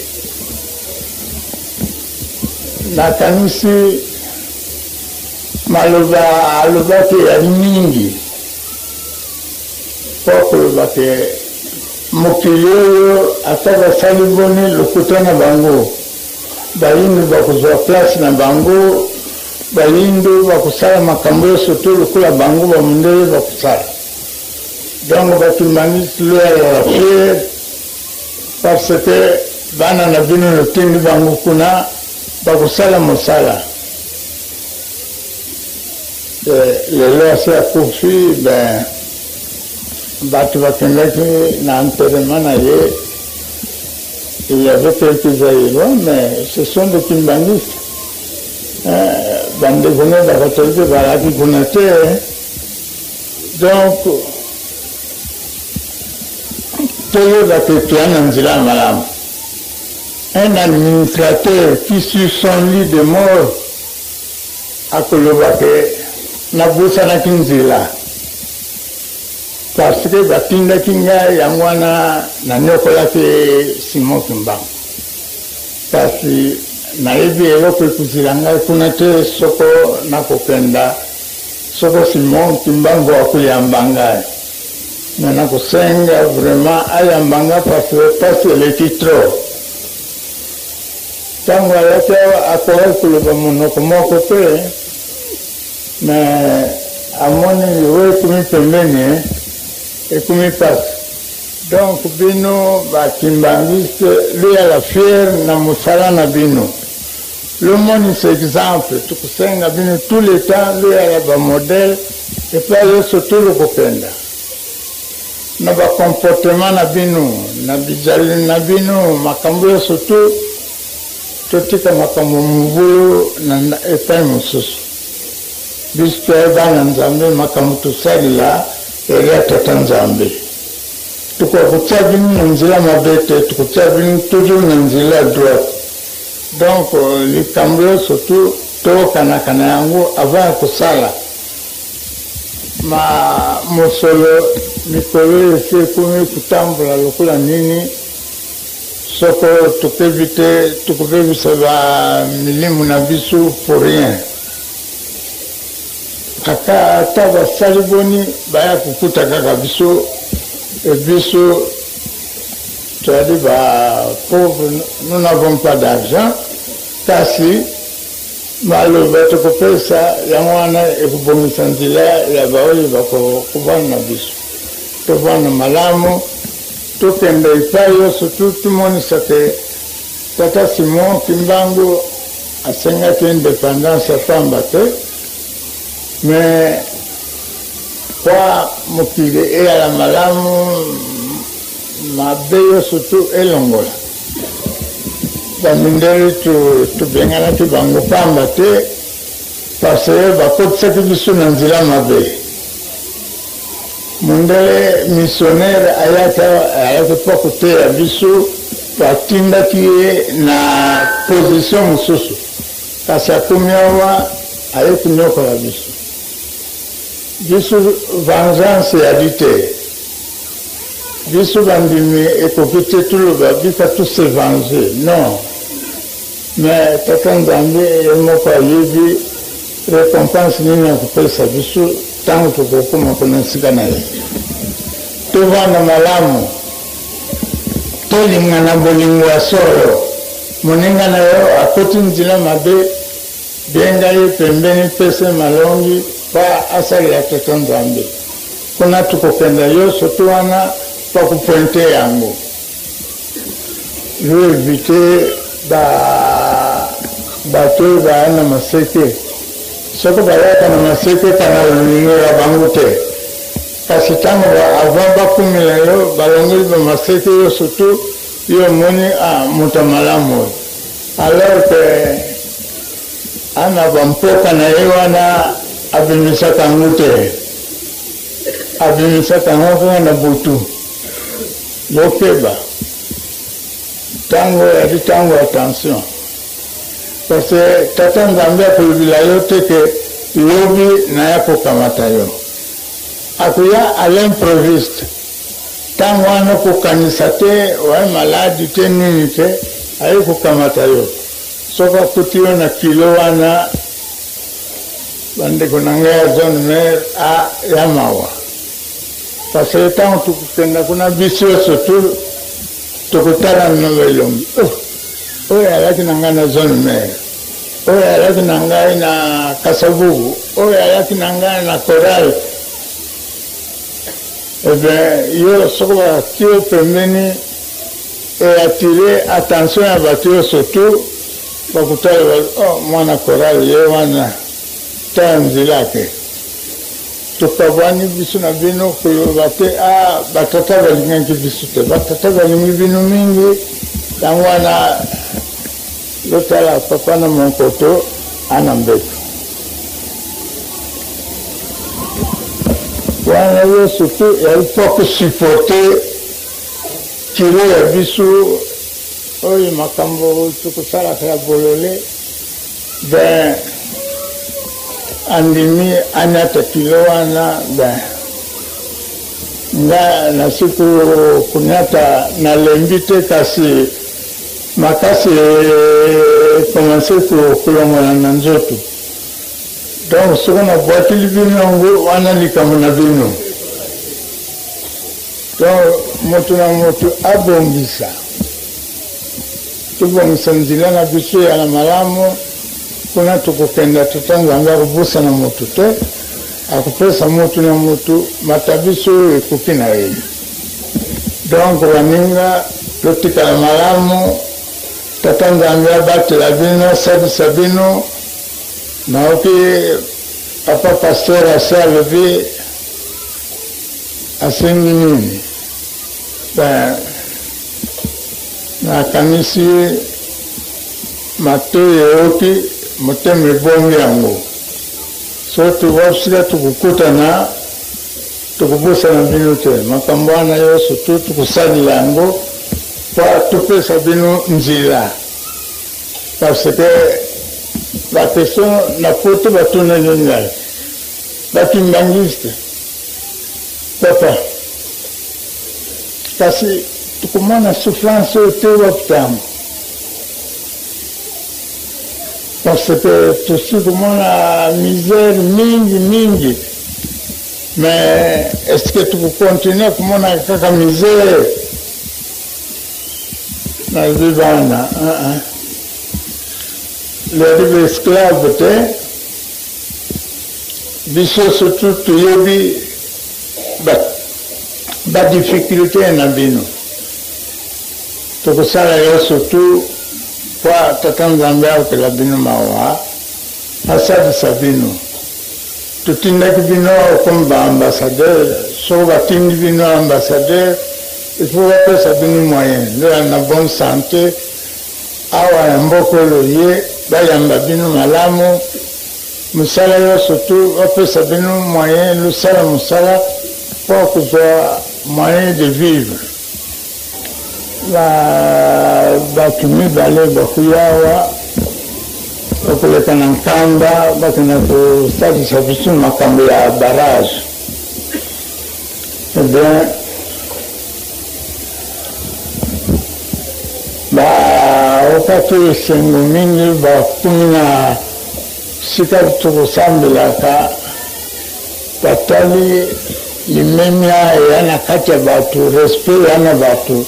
nakanisi maloba alobaki ya mingi po koloba ke mokili oyo ata basali boni lokuta na bango bayindu bakozwa place na bango bayindu bakosala makambo nyonso to lokola bango bamundele bakosala donc batimbangisi loyala fiere parce que bana na bino notendi bango kuna bakosala mosala lelo asi akufi ben bato bakendaki na enterrement na ye il y avait quelques aïrois mais ce sont des kimbangistes bandeko ne bakatolike balaki kuna te donc toyoba ke toya na nzela ya malamu un administrateur qui sur son lit de mort akoloba ke nabusanaki nzela parce que batindaki ngai yango wana nanyokolaki Simon Kimbangu kasi nayebi eloko ekuzila ngai kuna te soko nakokenda soko Simon Kimbangu akoyamba ngai me nakosenga vraiment ayamba ngai parce que pasi eleki trop ntango alaki akoki koloba monoko moko te me amoni oyo ekomi pembeni ekomi pasi donc bino bakimbangiste loyala fiere na mosala na bino lomonisa exemple tokosenga bino tout le temps loyala bamodele epa nyonso to lokokenda na bacomportement na bino na bizali na bino makambo nyonso to totika makambo mobulu na epai mosusu biso toyebana Nzambe makambo tosalila eri ya tata Nzambe tokokutia bino na nzela mabe te tokotia bino toujours na nzela droite donc likambo nyonso tu tokanakana yango avant ya kosala mosolo mikolo esi ekomi kotambola lokola nini soko tokebi te tokobebisa bamilimu na biso pour rien ata basali boni baya kokuta kaka biso biso toyadi bapauvre nous n'avons pas d'argent kasi maloba tokopesa yango wana ekobongisa nzela ya baoyo bakobana na biso tobana malamu tokende epai nyonso tomonisa ke tata Simon Kimbangu asengaki indépendance apamba te mais kwa mokili eyala malamu mabe nyonso elongola bamindele tobenganaki bango pamba te parce bakotisaki biso na nzela mabe mundele missionnaire ayaki mpo koteya biso batindaki ye na position mosusu kasi akomi awa aye konyokola biso vengeance yadi te biso bandimi ekoki te toloba bika tose venger non mais tata Nzambe ye moko ayebi récompense nini akopesa biso ntango tokokoma kuna nsika na ye tovanda malamu tolingana bolingo ya solo moninga na yo akoti nzela mabe benga ye pembeni pese malongi pa asalela tata Nzambe kuna tukokenda yo soto wana pakupointe yango lui éviter bato na maseke soko bayaka na maseke kana lulinga bangote kasi tango avant bakumila yo balongeli ba maseke yo surtout yo moni muta malamu alors que ana bampoka na ye wana abimisaka ngute abimisaka ngoko na butu yokeba tango attention parce que tata nzambe akolobela yo te ke yobi na ya kokamata yo akuya à l'improviste tango wana kokanisa te waye maladi te nini te aye kokamata yo soki akuti yo na kilo wana bandeko na ngai ya zone mer ya mawa parce que tango tokokenda kuna biso surtout tokotala na belongi oyo alaki na ngai na zone mer oyo alaki na ngai na kasavubu oyo alaki na ngai na coral yo soki bati yo pembeni atire attention ya bato yo surtout bakutala mwana coral ye wana tala nzela ke tokabwani biso na bino koyoba te batata balingaki biso te batata balingi bino mingi yango wana lotala papa na monkoto ana mbeto wana yo surtout yalipoko supporter kilo ya biso oyo makambo tokosalaka ya bolole ben andimi anyata kilo wana ben nga nasiku kunyata nalembi te kasi makasi commencé kolongola na nzoto donc soki nabwateli bino yango wana likambo na bino donc moto na moto abongisa tobongisa nzela na biso ya na malamu kuna tokokenda tata nzambe akobusa na moto te akopesa moto na moto matabiso oyo ekoki na ye donc baninga lotikala malamu tata nzambe abatela bino sabisa bino naoki papa pasteur ase alobi asengi nini nakanisi matoyi eyoki motema ebongi yango so tokosila tokokutana tokobosana bino te makambo wana yo surtout tokosalela yango po topesa bino nzela parce que bakestion na poto batonaki ngai bakimbangiste papa kasi tokomona souffrance oyo te wapitango parce que tosi komona misère mingi mais est-ce que tokokontinue komona kaka misère na vivana leribe esclave te biso surtout toyebi badifficulté na bino tokosala yo surtout po tata nzambe akokela bino mawa asalisa bino totindaki bino comme baambassadeur soki batindi bino ambassadeur il faut bapesa bino moyen ndoya na bonne santé awa ya mboka oyo ye bayamba bino malamu mosala yo surtout bapesa bino moyen losala mosala po kozwa moyen de vivre bato mibale bakuya awa bakoleka na nkanda bakenda kosalisa biso makambo ya barrage ebien baokaki esengo mingi bakumi na sika tokosambelaka batali limemia eya na kati ya bato respect eya na bato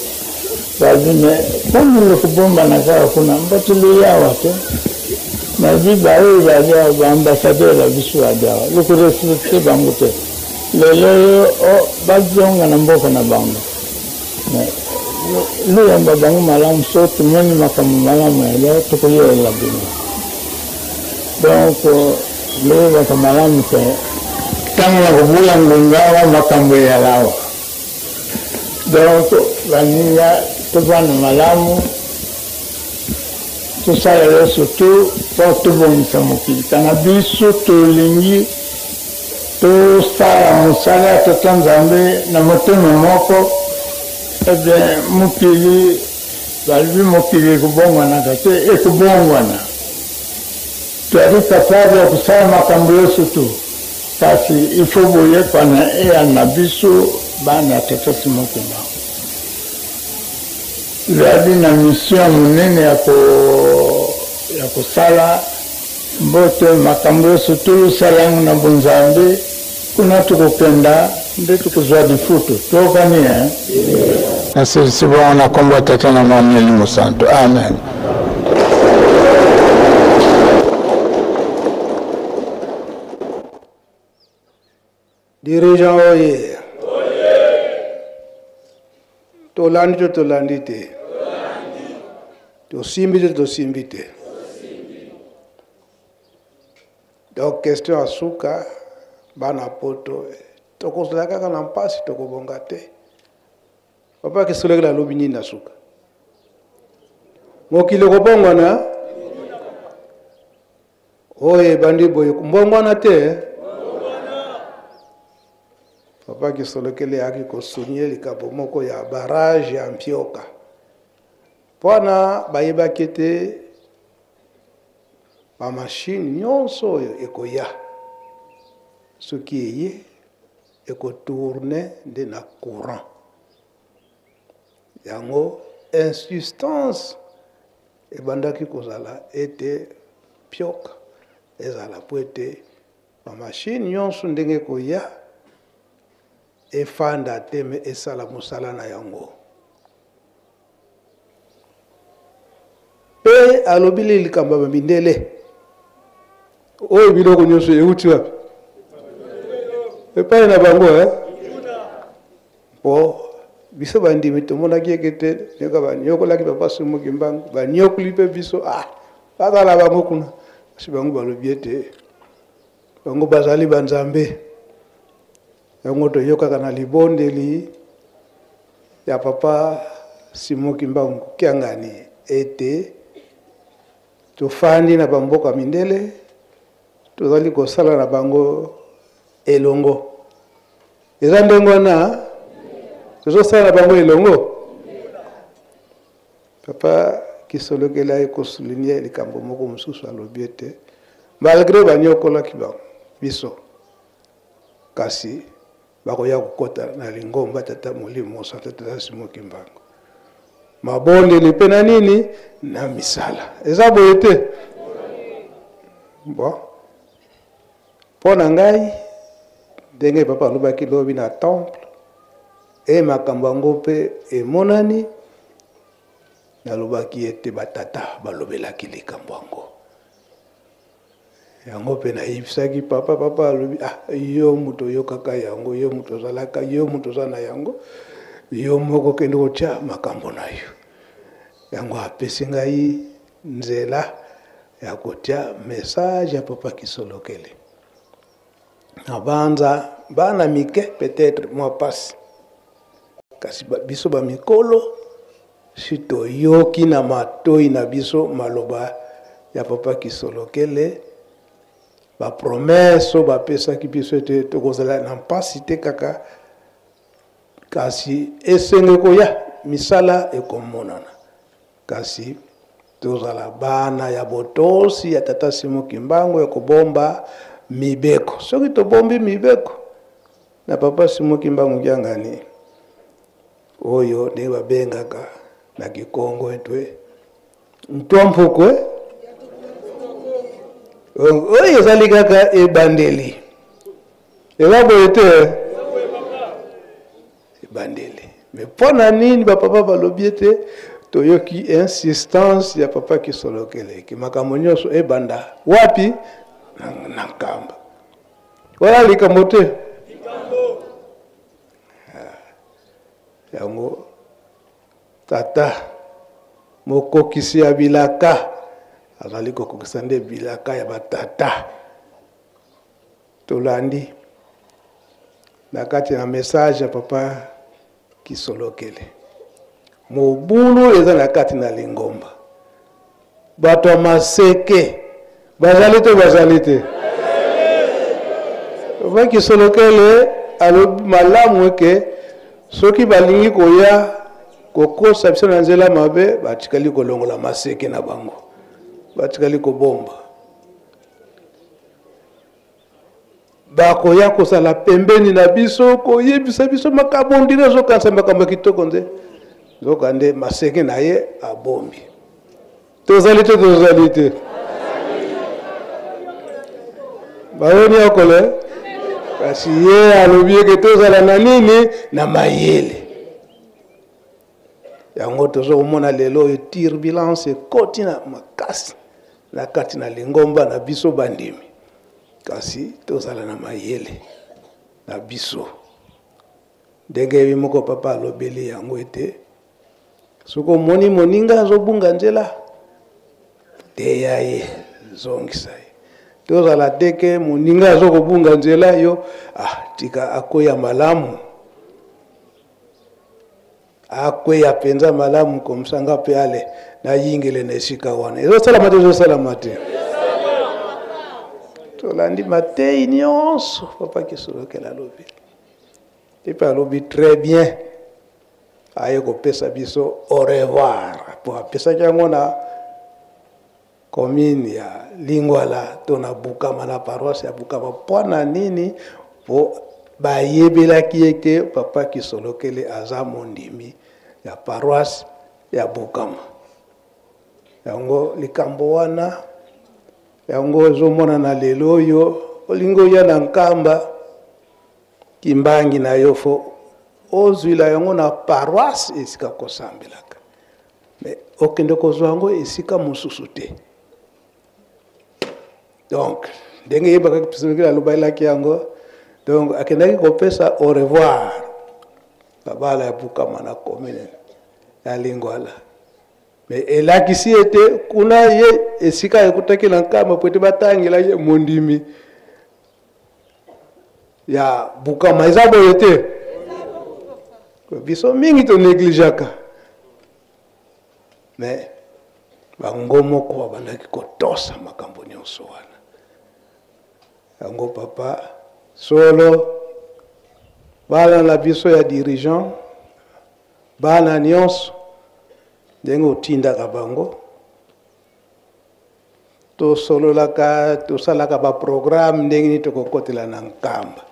bazi me komi lokobomba kaka kuna mbateli yawa te nabi baoyo bali awa baambassadeur na biso bali awa lokorespecte bango te lelo oyo bazonga na mboka na bango lu yang babangu malam so tumani makamu malam ele tukuyo la bino donc lu bakamu malam se tanga kubulan gungawa makamu ya lao donc vania tuvana malamu tusala leso tu porto bonisa mukili tanga biso tulingi tu sala musala tutanzambe na motema moko ebe mukili balbi mukili kubongwana kate ekubongwana tuari kapari ya kusala makambo yoso tu kasi ifoboye pana na biso bana tetasi mokima zadi na mission munene ya kusala mbote makambo yoso tu salangu na bunzambe kuna tukupenda nde tukuzwa difutu tokania nasisi bwana kombo tata na mwana elimu santo amen. Dirigeant oye tolandi tolandite tosimbite donc question asuka bana poto tokozala kaka na mpasi tokobonga te papa kisolekela lobi nini na suka mokili kobongwana oye bandi boye kumbongwana te papa kisolekele aki kosunye likambo moko ya barrage ya Mpioka pwana bayebaki ete bamashine nyonso oyo ekoya soki eye ekotourne nde na courant yango insistance ebandaki kozala ete Mpioka ezala po ete bamashine nyonso ndenge ekoya efanda te me esala mosala na yango pe alobili likambo bamindele oyo biloko nyonso euti wapi epai na bango po biso bandimi tomonaki eke te nyoka banyokolaki papa Somoki Mbangu banyokoli mpe biso bazala bango kuna kasi bango balobi ete bango bazali banzambe yango toyokaka na libondeli ya papa Somoki Mbangu kiangani ete tofandi na bamboka mindele tozali kosala na bango elongo eza ndenge wana tozosala na bango elongo papa kisolokela ekosouligne likambo moko mosusu alobi ete malgré banyokolaki bango biso kasi bakoya kokota na lingomba tata molimo santa tata Somoki Mbangu mabondeli mpe na nini na misala eza boye te bon mpo na ngai ndenge papa alobaki lobi na temple makambo yango mpe emonani nalobaki ete batata balobelaki likambo yango mpe nayebisaki papa alobi yo moto oyokaka yango yo moto ozalaka yo moto oza na yango yo moko kende kotia makambo na yo yango apesi ngai nzela ya kotia message ya papa Kisolokele na banza bana mike peut-être moi passe kasi biso ba mikolo si toyoki na matoi na biso maloba ya papa Kisolokele ba promesse bapesaki biso ete tokozala na mpasi te kaka kasi esenge koya misala ekomonana kasi tozala bana ya botosi ya tata Somoki Mbangu ya kobomba mibeko soki tobombi mibeko na papa Somoki Mbangu kiangani oyo nde babengaka na Kikongo etwe ntompokwe oyo ezali kaka ebandeli ebaboye te ebandeli me mpo na nini bapapa balobi ete toyoki insistance ya papa Kisolokele ki makambo nyonso ebanda wapi na nkamba wala likambo te yango tata mokokisi ya bilaka azali kokokisa nde bilaka ya batata tolandi na kati na message ya papa Kisolokele mobulu eza na kati na Lingomba bato ya maseke bazali te papa Kisolokele alobi malamu eke soki balingi koya kokosa biso na nzela mabe batikali kolongola maseke na bango batikali kobomba bakoya kosala pembeni na biso koyebisa biso makambo ndine ezokanisa makambo ya kitoko nze nzokande maseke na ye abombi tozali te baoni okole kasi ye alobi eke tozala na nini na mayele yango tozokomona lelo oyo turbulence ekoti na makasi na kati na Lingomba na biso bandimi kasi tozala na mayele na biso ndenge moko papa alobeli yango ete soki omoni moninga azobunga nzela te ya ye zongisa ye tozala teke moninga azokobunga nzela yo tika akoya malamu akweya penza malamu komsanga pe ale na yingele na esika wana ezosalama te tolandi matei nyonso papa Kisolokele alobi epe alobi très bien aye kopesa biso au revoir po apesaki yango na commune ya Lingwala to na Bukama na paroisse ya Bukama mpo na nini po bayebelaki ete papa Kisolokele aza mondimi ya paroisse ya Bukama yango likambo wana yango ezomona na lelo oyo olingo ya na nkamba kimbangi na yo fo ozwila yango na paroisse esika kosambelaka mais okende kozwa yango esika mosusu te donc ndenge yebaka Kisolokele alobayelaki yango donc akendaki kopesa au revoir babala ya Bukama na commune ya Lingwala mais elakisi ete kuna ye esika ekutaki na nkama po ete batangela ye mondimi ya Bukama eza boye te biso mingi to negligeaka mais bango moko babandaki kotosa makambo nyonso wana yango papa solo bana na biso ya dirigeant bana nyonso ndenge otindaka bango tosalaka baprogramme ndenge nini tokokotela na nkamba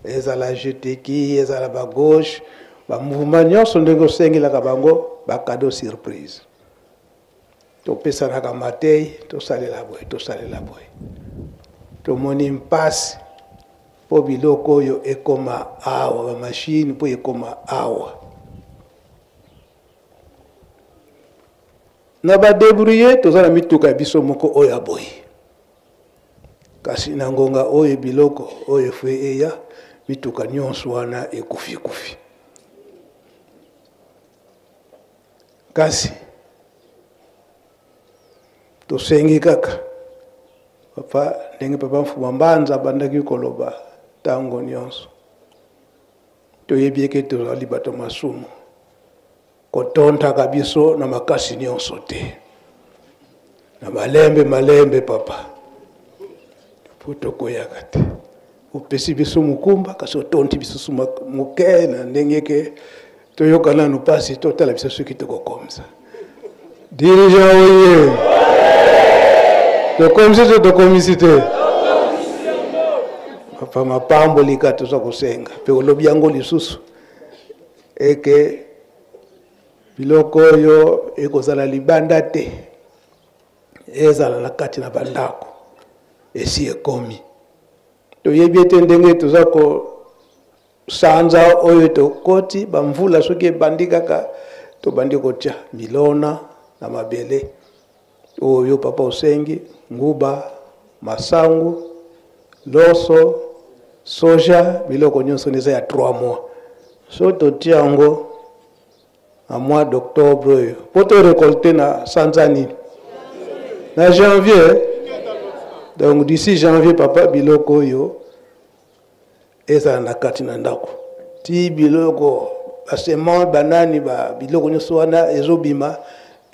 ezala jeteki ezala bagauche bamouvement nyonso ndenge osengelaka bango bakado surprise topesanaka matei tosalela boye tomoni mpasi po biloko oyo ekoma awa bamashine po ekoma awa na badebrouye tozala mituka ya biso moko oyo aboyi kasi na ngonga oyo biloko oyo fwe eya mituka nyonso wana ekufi kasi tosengi kaka papa ndenge papa Mfuma Mbanza abandaki koloba ntango nyonso toyebi eke tozali bato masumu kotontaka biso na makasi nyonso te na malembe papa po tokoyaka te opesi biso mokumba kasi otonti biso moke na ndenge ke toyoka nanu mpasi totala biso soki tokokomisa dirigant oye tokomisi te papa mapambo lika toza kosenga pe olobi yango lisusu eke biloko oyo ekozala libanda te ezala na kati na bandako esi ekomi toyebi ete ndenge toza kosanza oyo tokoti bamvula soki ebandi kaka tobandi kotya milona na mabele oyo papa osengi nguba masangu loso soja biloko nyonso neza ya 3 mois so totia yango en mois d'octobre pour te récolter na Sanzani na janvier. Donc d'ici janvier papa biloko yo eza na kati na ndako ti biloko asema banani ba biloko nyoso wana ezobima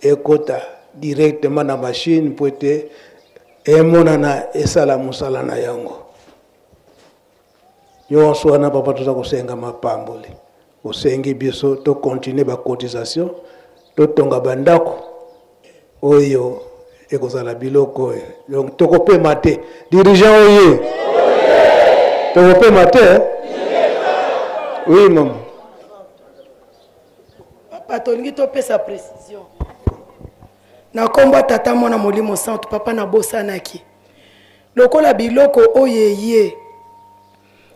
ekota directement na machine pour te emona na esala musala na yango nyonso wana papa toza kosenga mapamboli osengi biso to continuer ba cotisation to tonga bandako oyo ekozala biloko oyo. Donc tokopema te dirigeant oye tokopema te oui maman papa tolingi topesa précision na kombo tata mwana molimo santo papa na bosanaki lokola biloko oyeye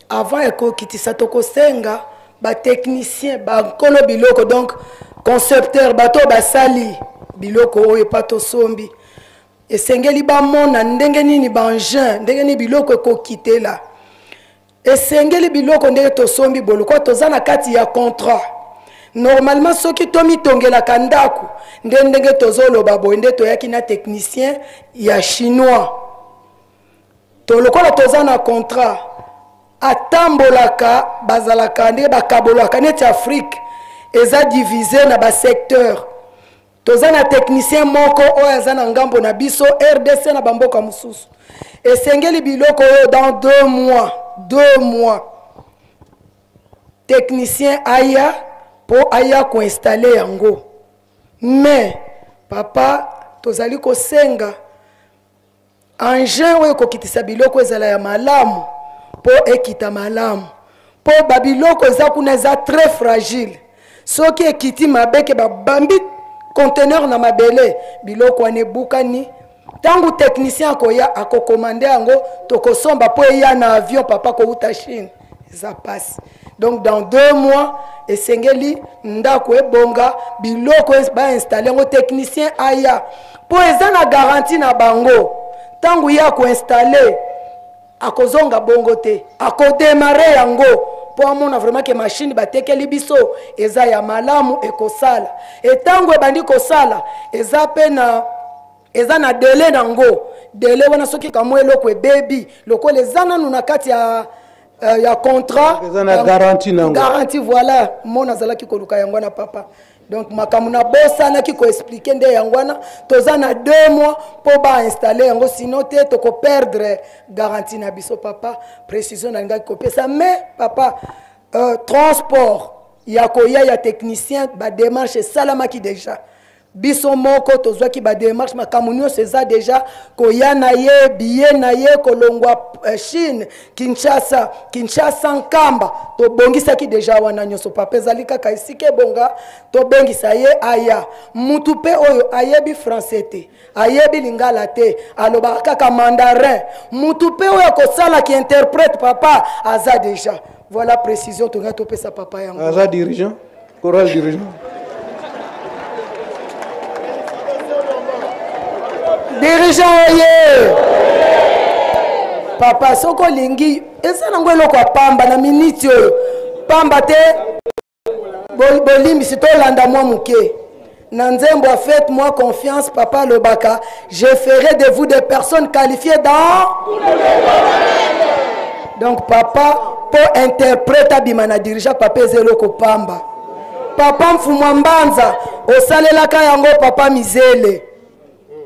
avant ekokitisa tokosenga ba technicien ba kono biloko donc concepteur bato basali biloko oyo pato sombi esengeli bamona ndenge nini bangin ndenge nini biloko ekokitela esengeli biloko ndenge tosombi boloko toza na kati ya contrat normalement soki tomitongelaka ndako ndenge tozoloba boye nde toyaki na technicien ya chinois tolokola toza na contrat atambolaka bazalaka ndenge bakabolaka neti Afrique eza divisé na basecteur toza na technicien moko oyo aza na ngambo na biso RDC na bamboka mosusu esengeli biloko oyo dans 2 mois technicien aya po aya koinstalle yango mais papa tozali kosenga engin oyo kokitisa biloko ezala ya malamu po ekita malamu po babiloko eza kuna eza très fragile soki ekiti mabeke babambi conteneur na mabele biloko wane bukani tangu technicien akoya akokomande yango tokosomba po eya na avion papa kouta Chine eza passe. Donc dans 2 mois esengeli ndako ebonga biloko ba installer ngo technicien aya po eza na garantie na bango tangu ya ko installer akozonga bongo te akodémarrer yango po amona vraiment que machine batekeli biso eza ya malamu ekosala etango ebandi kosala eza pe na eza na délai nango délai wana soki kamwe eloko ebebi lokola eza nanu na kati ya contrat eza na garantie nango garantie voilà mona azalaki koluka yango na papa. Donc makamu na bosana ki ko expliquer nde yangwana toza na 2 mois po ba installer yango sinon te to ko perdre garantie na biso papa précision na ngaki ko pesa mais papa transport ya koya ya technicien ba démarche salama ki déjà biso moko tozwa ki ba démarche makamu nyonso eza déjà koya na ye billet na ye kolongwa Chine Kinshasa Nkamba to bongisa ki déjà wana nyonso papa ezali kaka isike bonga to bengisa ye aya mutu pe oyo ayebi français te ayebi lingala te aloba kaka mandarin mutu pe oyo kosala ki interprète papa aza déjà voilà précision to ngato pesa papa yango aza dirigeant choral dirigeant dirigeant oye papa soko lingi eza nango eloko apamba na miniti oyo pamba te bolimbisi tolanda mwa moke na nzembo faites-moi confiance papa lobaka je ferai de vous des personnes qualifiées dans donc papa po interprète abima na dirigeant papa eza eloko pamba papa mfumwa mbanza osalelaka yango papa mizele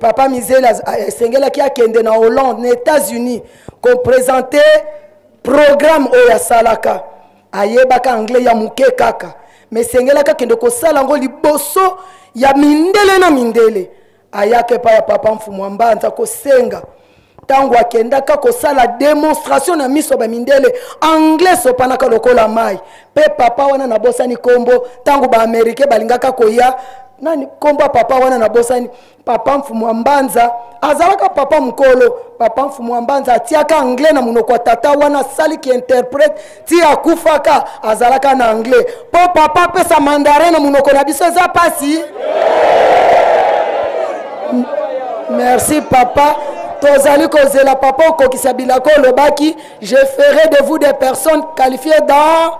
papa Mizela sengela ki akende na Hollande na États-Unis ko présenter programme oya salaka ayebaka anglais ya muke kaka mais sengela ka kende ko sala ngo liboso ya mindele na mindele ayake pa ya papa mfumwa mbanza ko senga tangu akendaka ko sala démonstration na miso ba mindele anglais sopanaka lokola mai pe papa wana na bosani kombo tangu ba américain balingaka koya nani komba papa wana na bosani papa mfumwa mbanza azalaka papa mkolo papa mfumwa mbanza atiaka anglais na munoko tata wana sali ki interprète ti akufaka azalaka na anglais po papa pesa mandarin na munoko na biso eza pasi merci papa tozali kozela papa okokisa bilako lobaki je ferai de vous des personnes qualifiées dans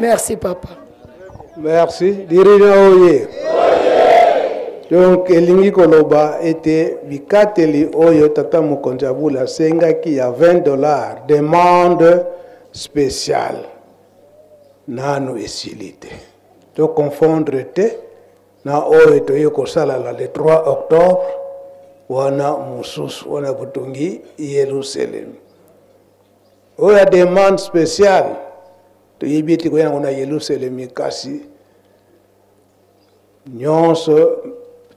merci papa Merci. Dirigeant Oye. Donc, Elingi Koloba était Bikateli Oyo Tata Mukonjabula Senga qui a $20. Demande spéciale. Nano esilite. Donc, confondre te. Na Oyo Toyo Kosala le 3 octobre. Wana Musus, wana Butungi, Yerusalem. Oyo demande spéciale. To yibiti ko yana Yerusalem kasi. Nyonso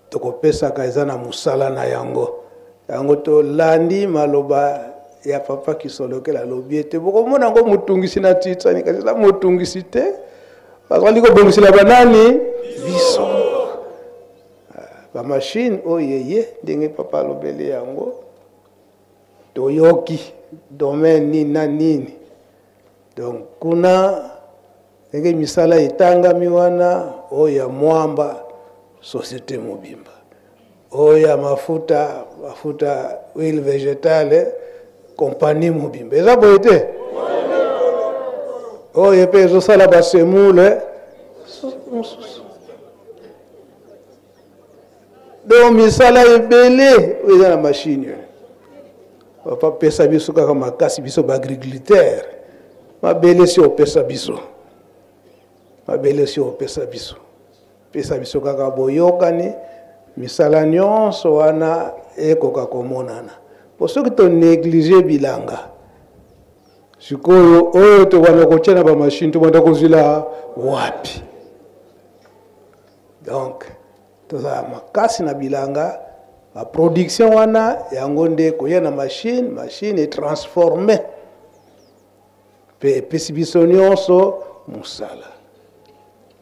tokopesa kaizana musala na yango. Yango to landi maloba ya papa kisolokela lobiete. Boko mona ngo mutungisi na titsa ni kasi la mutungisi te. Bazali ko bongisi la banani biso. Ba machine oyeye ndenge papa lobele yango. Toyoki domaine nini na nini. Donc kuna ndenge misala itanga miwana oya mwamba société mobimba oya mafuta huile végétale compagnie mobimba eza boyete oya pe ezosala basemule donc misala ebele oya na machine papa pesa biso kaka makasi biso baagriculteur mabele si opesa biso mabele si opesa biso pesa biso kaka boyokani misala nyonso wana ekoka komonana po soki to néglige bilanga sikoyo oyo tokwana kotyana bamashine tobanda kozwila wapi donc tozala makasi na bilanga baproduction wana yango nde koya na machine etransforme pe epesi biso nyonso musala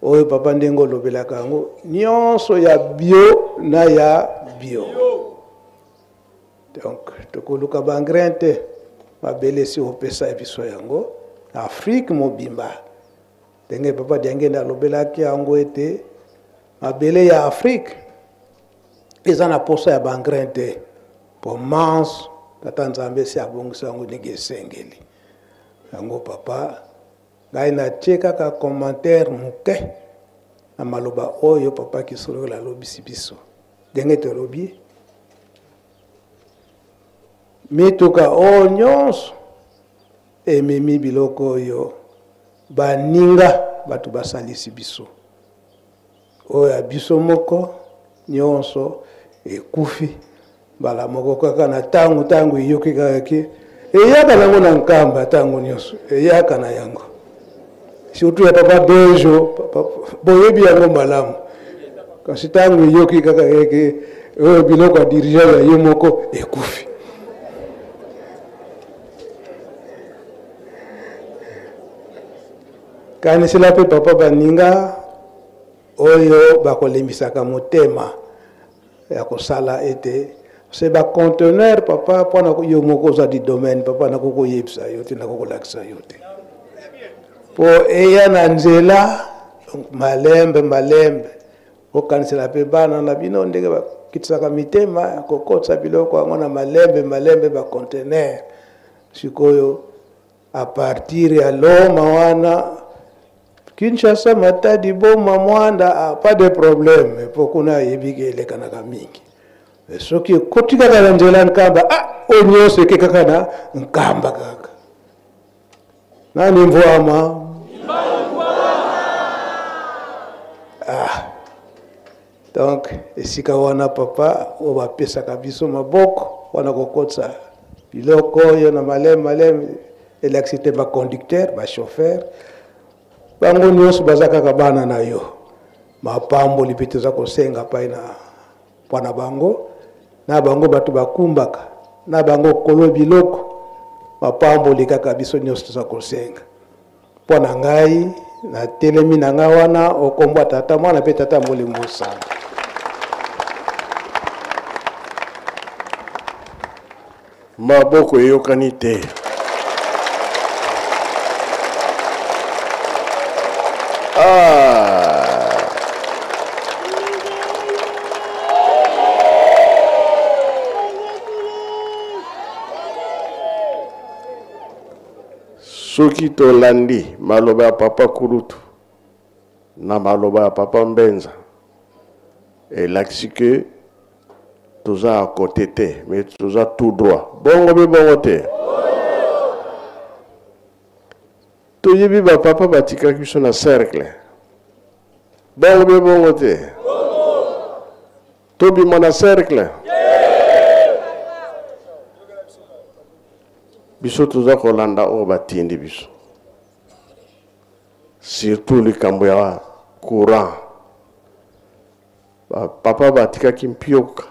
oyo papa ndenge olobelaka yango nyonso ya bio na ya bio donc tokoluka baengrais te mabele si opesa biso yango Afrique mobimba ndenge papa diangenda alobelaki yango ete mabele ya Afrique eza na posa ya baengrais te po manso tata nzambe si abongisa yango ndenge esengeli yango papa ngai natie kaka commentaire moke na maloba oyo papa kisolola lobisi biso ndenge tolobi mituka oyo nyonso ememi biloko oyo baninga bato basalisi biso oyo ya biso moko nyonso ekufi mbala moko kaka na ntango eyoki kaka ki eyaka nango na nkamba ntango nyonso eyaka na yango surtout ya papa dojo boyebi yango malamu kasi ntango eyoki kaka eke oyo biloko ya dirigent ya ye moko ekufi kanisila mpe papa baninga oyo bakolemisaka motema ya kosala ete c'est ba conteneur papa pona yo moko za di domaine papa na koko yebisa yo te na koko lakisa yo te po eya na nzela malembe okanisela pe bana na bino ndenge bakitsaka mitema kokotsa biloko yango na malembe ba conteneur sikoyo a partir ya loma wana Kinshasa Matadi Boma Mwanda pas de problème po kuna yebike elekanaka mingi soki kotika kala nzela nkamba onyo seke kaka na nkamba kaka nani mvwama donc esika wana papa oba pesa kabiso maboko wana kokotsa biloko yo na malem électricité ba conducteur ba chauffeur bango nyonso baza kaka bana na yo mapambo lipete za kosenga pai na pana bango na bango bato bakumbaka na bango kolo biloko mapambo likaka biso nyonso za kosenga pona ngai na telemi na nga wana okomba tata mwana pe tata molimo sana maboko eyokani te soki tolandi maloba ya papa Kurutu na maloba ya papa Mbenza elakisi que toza à côté te mais toza tout droit bongo be bongo te toyebi ba papa batikaki biso na cercle bongo be bongo te tobima na cercle biso toza kolanda oyo batindi biso surtout likambo ya courant papa batikaki mpioka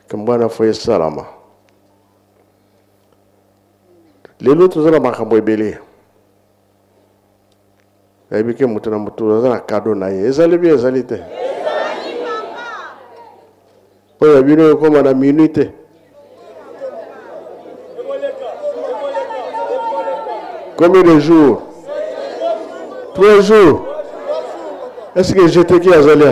kambwana fo esalama lelo toza na makambo ebele nayebi ke moto na moto aza na kado na ye ezali bi ezali te oyo bino ekoma na minute combien de jours 3 jours est-ce que j'étais qui azali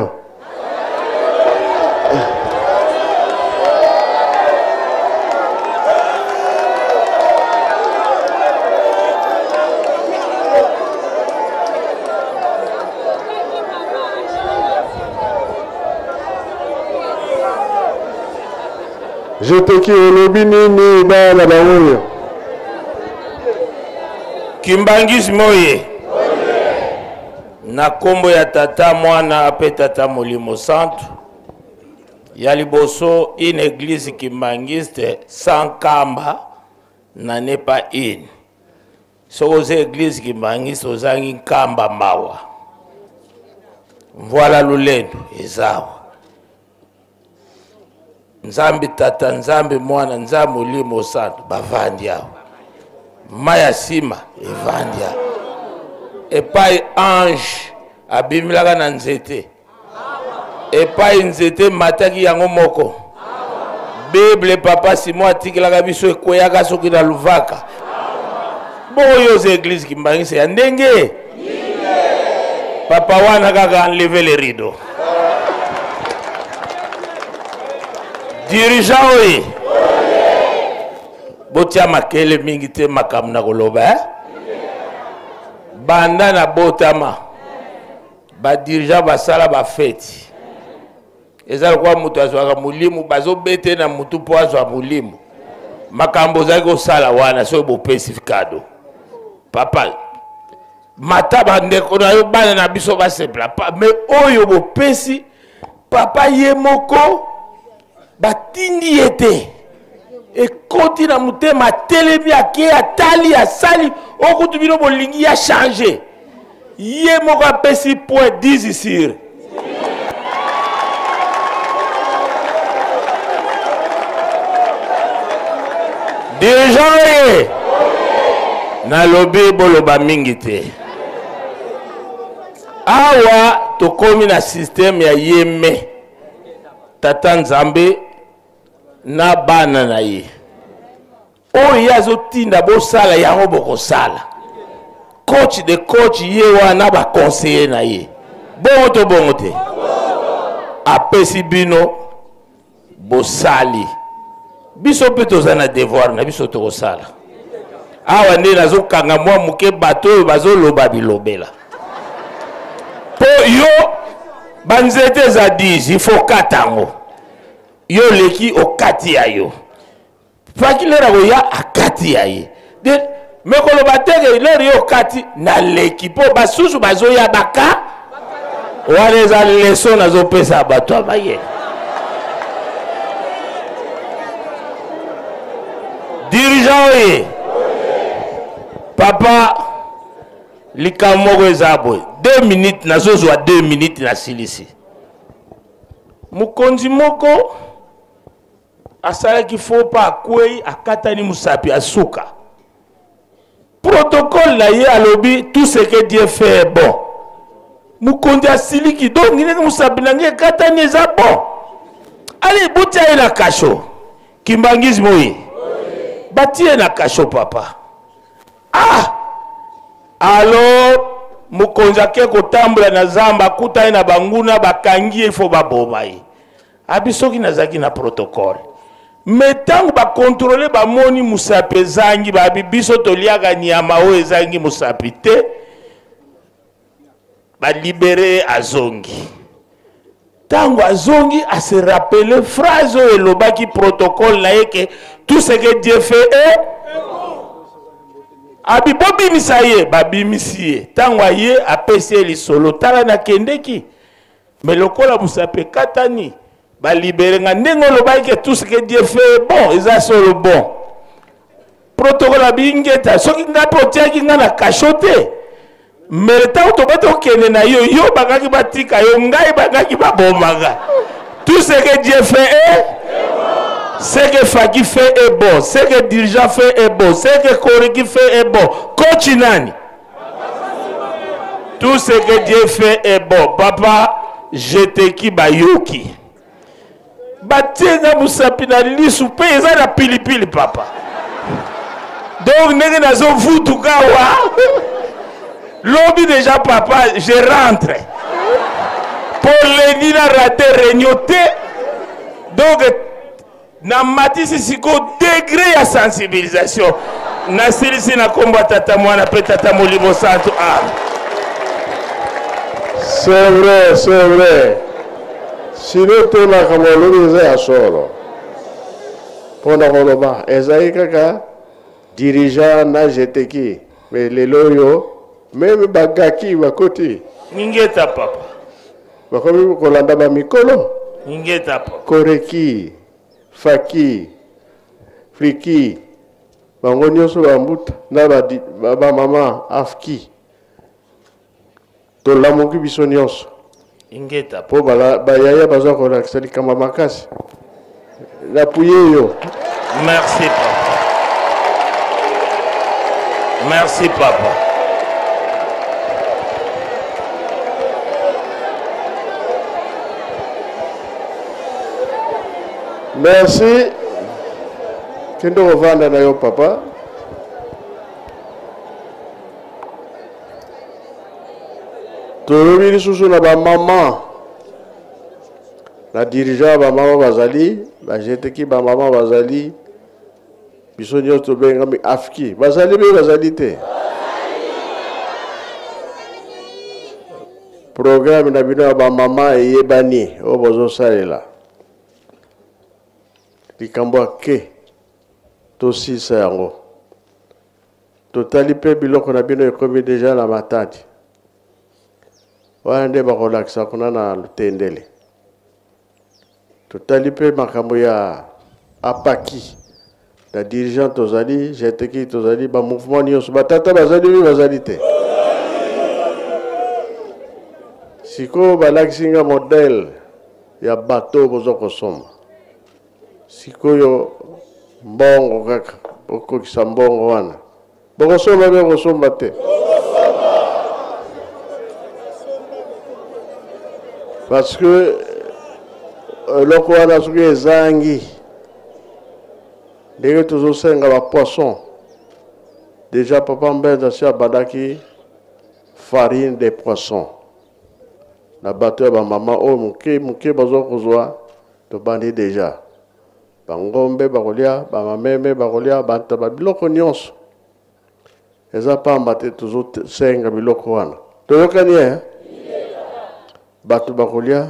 j'étais qui olobi nini bana baoyo Kimbangisi moye na kombo ya tata mwana ape tata molimo santu ya liboso une église kimbangiste sans kamba na n'est pas une sokoze église kimbangiste ozangi kamba mawa voilà lulendo ezawa nzambi tata nzambi mwana nzambi molimo santu bavandi awa maya sima evandia epai ange abimilaka na nzete epai nzete mataki yango moko bible papa Simon atikelaka biso ekweyaka soki na luvaka boyo za église kimbangisa ya ndenge papa wana kaka enlever les rideaux dirigeant oye botia makele mingi te makambo na koloba banda na botama ba dirigeant basala ba feti ezala kwa mutu azwaka mulimu bazobete na mutu po azwa mulimu makambo zaki kosala wana so bopesi kado papa mata bandeko na yo bana na biso basepla me oyo bopesi papa ye moko batindi ete ekoti na mutema telemi ake atali asali okutu bino bolingi ya changer ye moko apesi point 10 ici dirigeant ye na lobi boloba mingi te awa tokomi na système ya yeme tata nzambe na bana na ye oyo azotinda bosala yango bokosala coach de coach ye wana baconseiller na ye bongo te apesi bino bosali biso mpe toza na devoir na biso tokosala awa nde nazokanga mwa moke bato oyo bazoloba bilobela po yo banzete eza 10 ifo katango yo leki okati ya yo faki lera koya akati ya ye mekolo bateke lera yo okati na leki po basusu bazoya baka wana eza leso nazopesa bato abaye dirigeant oye papa likambo moko eza boye 2 minutes nazozwa 2 minutes na silisi mokonzi moko asalaki faux pas akwei akatani musapi asuka protocole na ye alobi tout ce que Dieu fait est bon mokonzi asiliki donc ndenge musapi nange akatani eza bon allez botia ye na kasho kimbangisi moye batie na kasho papa alors mokonzi ake kotambola na zamba akutani na banguna bakangi ye fo baboma ye abisoki nazaki na protocole mais tango bakontrole bamoni musapi ezangi babi biso toliaka nyama oyo ezangi musapi te ba libéré azongi. Tango azongi a se rappeler phrase et le baki protocole là que tout ce que Dieu fait est abi bobi misaye babi misie tango aye apesi li solo tala na kendeki mais lokola busape katani ba libérer nga ndengo lo baki tout ce que Dieu fait est bon ils a solo bon protocole abi ngeta soki nga potiaki nga na cachoté mais le temps to bato kene na yo yo bakaki batika yo ngai bakaki babomaga tout ce que Dieu fait est ce que Faki fait est bon, ce que dirigeant fait est bon, ce que Koriki fait est bon. Continue. Tout ce que Dieu fait est bon. Papa, je te ki bayoki. Batenga musapina lisupe eza na pilipili papa. Donc nenge nazo vutu kawa. Lobby déjà papa, je rentre. Pour les nina raté regnoté. Donc na matisi siko degré ya sensibilisation. Na silisi na komba tata mwana pe tata molimo santo. C'est vrai, c'est vrai. Sinon, tout le monde est à solo. Pour le moment, Esaïe Kaka, dirigeant na jeteki, mais les loyaux, même bagaki va côté. Ningeta papa. Bakomi kolanda ba mikolo. Ningeta papa. Koreki, Faki, Friki, bangonyo so bambuta na ba mama afki. To la moki biso nyonso. Ingeta po bayaya baza kolakisa likamba makasi napuye yo. Merci papa. Merci papa. Merci. Kendo kovanda na yo papa. Tolobi lisusu na ba mama na dirigeant ba mama bazali ba jeteki ba mama bazali biso nyonso benga mi afki bazali be bazali te programme na bino ba mama eyebani o bozo salela likambo ke to sisa yango totali pe biloko na bino ekomi deja na matadi wande bakolakisa kuna na lutendele totali pe makambo ya apaki la dirigeant tozali jeteki tozali ba mouvement nyonso batata bazali te siko balaksinga modèle ya bateau bozo kosomba sikoyo mbongo kaka okokisa mbongo wana bokosomba be kosomba te parce que loko wana soki ezangi ndenge tozosenga ba poisson déjà papa Mbenza si abandaki farine de poisson na bato ya ba mama o muke bazo kozwa tobandi déjà bangombe bakolia ba mameme bakolia banta ba biloko nyonso eza pamba te tozosenga biloko wana toyokani bato bakolia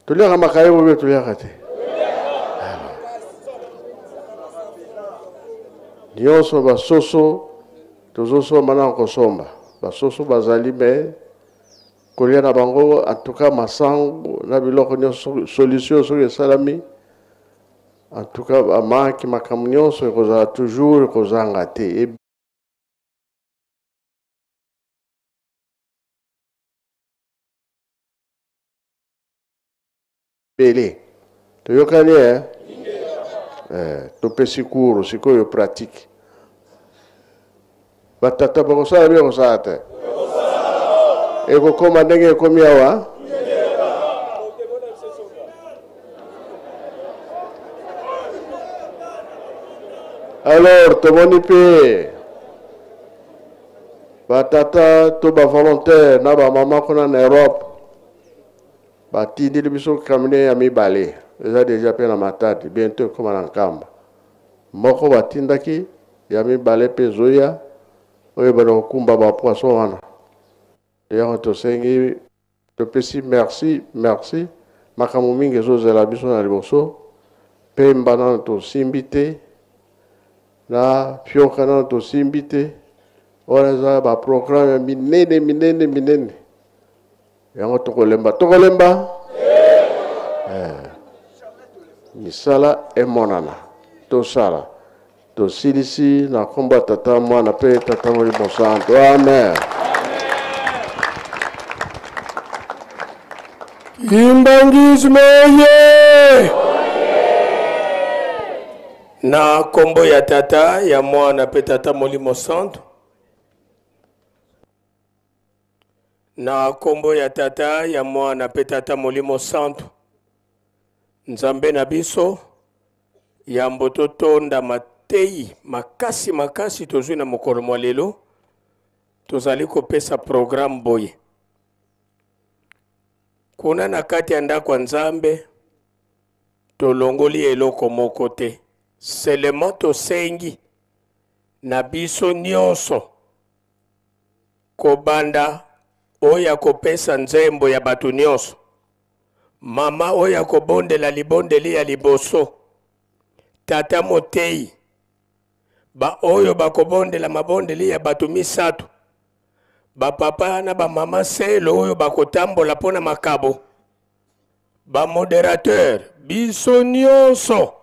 toliaka makaye bobe toliaka te nyonso basoso tozosomba na kosomba basoso bazali me kolia na bango en tout cas masango na biloko nyonso solution soki esalami en tout cas bamaki makambo nyonso ekozala toujours ekozanga te Pele. Toyokani topesi kuru sikoyo pratique. Batata bakosala bien kosala te. Eko koma ndenge ekomi awa. Alors tomoni pe batata to ba volontaire na ba mama kuna na Europe. Batindi biso kamine ya mibale eza déjà pe na matadi bientôt comme na nkamba moko batindaki ya mibale pe zoya oyo bana kumba ba poisson wana yango tosengi topesi merci makambo mingi ezozela biso na liboso mpe mbana tosimbi te na fioka nano tosimbi te wana eza baprograme minene yango tokolemba misala emonana tosala tosilisi na kombo ya tata mwana mpe tata molimo santo amen. Imbangisme ye na kombo ya tata ya mwana pe tata molimo santo na kombo ya tata ya mwana pe tata molimo santo nzambe na biso ya mboto tonda matei makasi tozwi na mokolo mwa lelo tozali kopesa programme boye kuna na kati ya ndako ya nzambe tolongoli eloko moko te selema tosengi na biso nyonso kobanda oya kopesa nzembo ya bato nyonso mama oya kobondela libondeli ya liboso tata motei ba oyo bakobondela mabondeli ya bato misato bapapa na bamama selo oyo bakotambola mpona makabo bamoderateur biso nyonso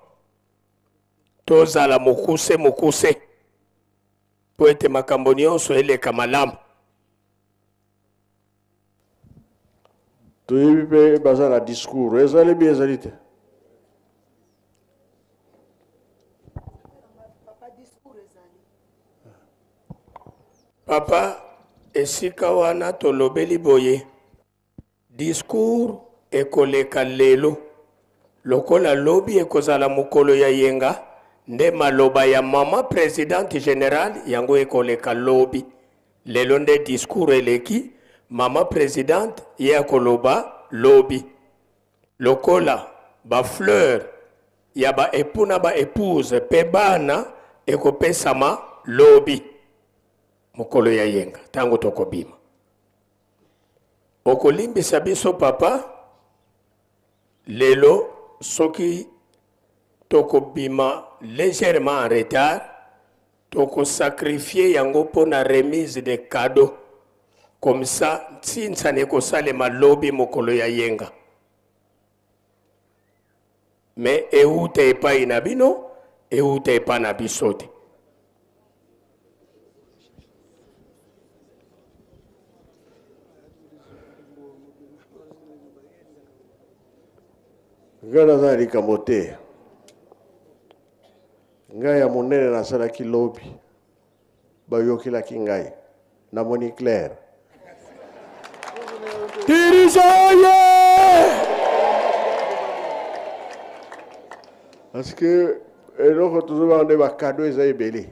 tozala mokuse po ete makambo nyonso eleka malamu toyebi mpe baza na discours ezali bi ezali te papa esika wana tolobeli boye discours ekoleka lelo lokola lobi ekozala mokolo ya yenga nde maloba ya mama présidente générale yango ekoleka lobi lelo nde discours eleki mama présidente ye akoloba lobi lokola ba fleur ya ba époux na ba épouse pe bana ekopesama lobi mokolo ya yenga tango tokobima okolimbisa biso papa lelo soki tokobima légèrement en retard tokosacrifier yango mpona remise de cadeaux comme ça ntinsana ekosalema lobi mokolo ya yenga me euta epai na bino euta epai na biso te ngai naza na likambo te ngai ya monene nasalaki lobi bayokelaki ngai namoni claire dirigeoye parce que eloko tozobanga nde bakado eza ebele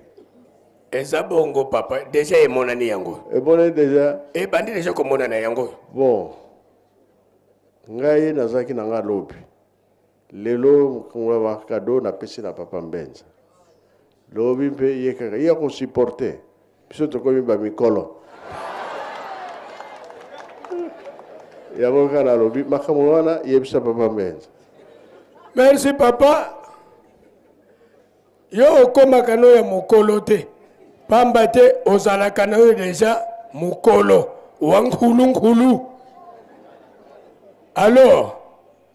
eza bongo papa deja emonani yango ebonani deja ebandi deja komonana yango bon ngai nazalaki na nga lobi lelo mokongo bakado napesi na papa mbenza lobi mpe ye kaka ye akosupporte biso tokomi bamikolo yango kaka nalobi makambo wana yebisa papa mbenza merci papa yo okomaka no ya mokolo te pamba te ozalaka na yo deja mokolo wa nkhulu alors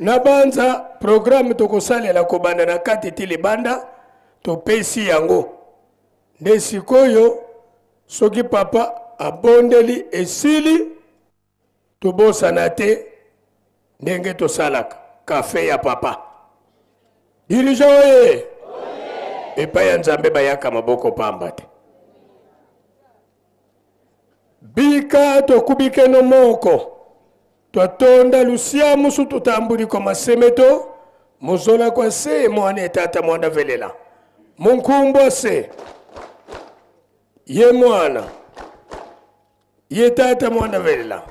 na banza programme tokosalela kobanda na kati ti libanda topesi yango nde sikoyo soki papa abondeli esili tobosana te ndenge tosalaka kafe ya papa dirija oye epai ya nzambe bayaka maboko pamba te bika tokubikeno moko twatonda lusia musu tutambuli kwa masemeto muzola kwa se mwana tata mwana velela munkumbo se ye mwana ye tata mwana velela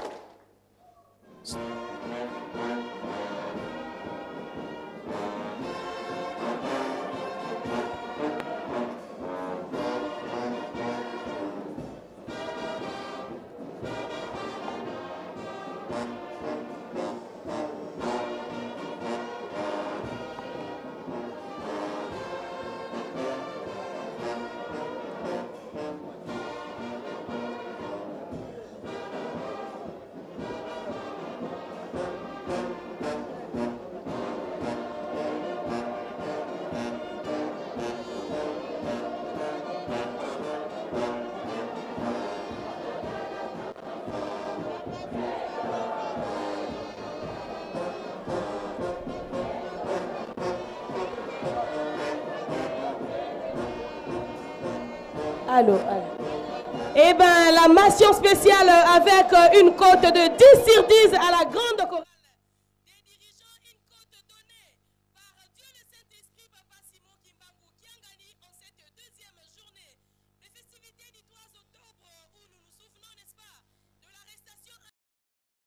Allô. Eh bien, la mention spéciale avec une cote de 10 sur 10 à la grande chorale.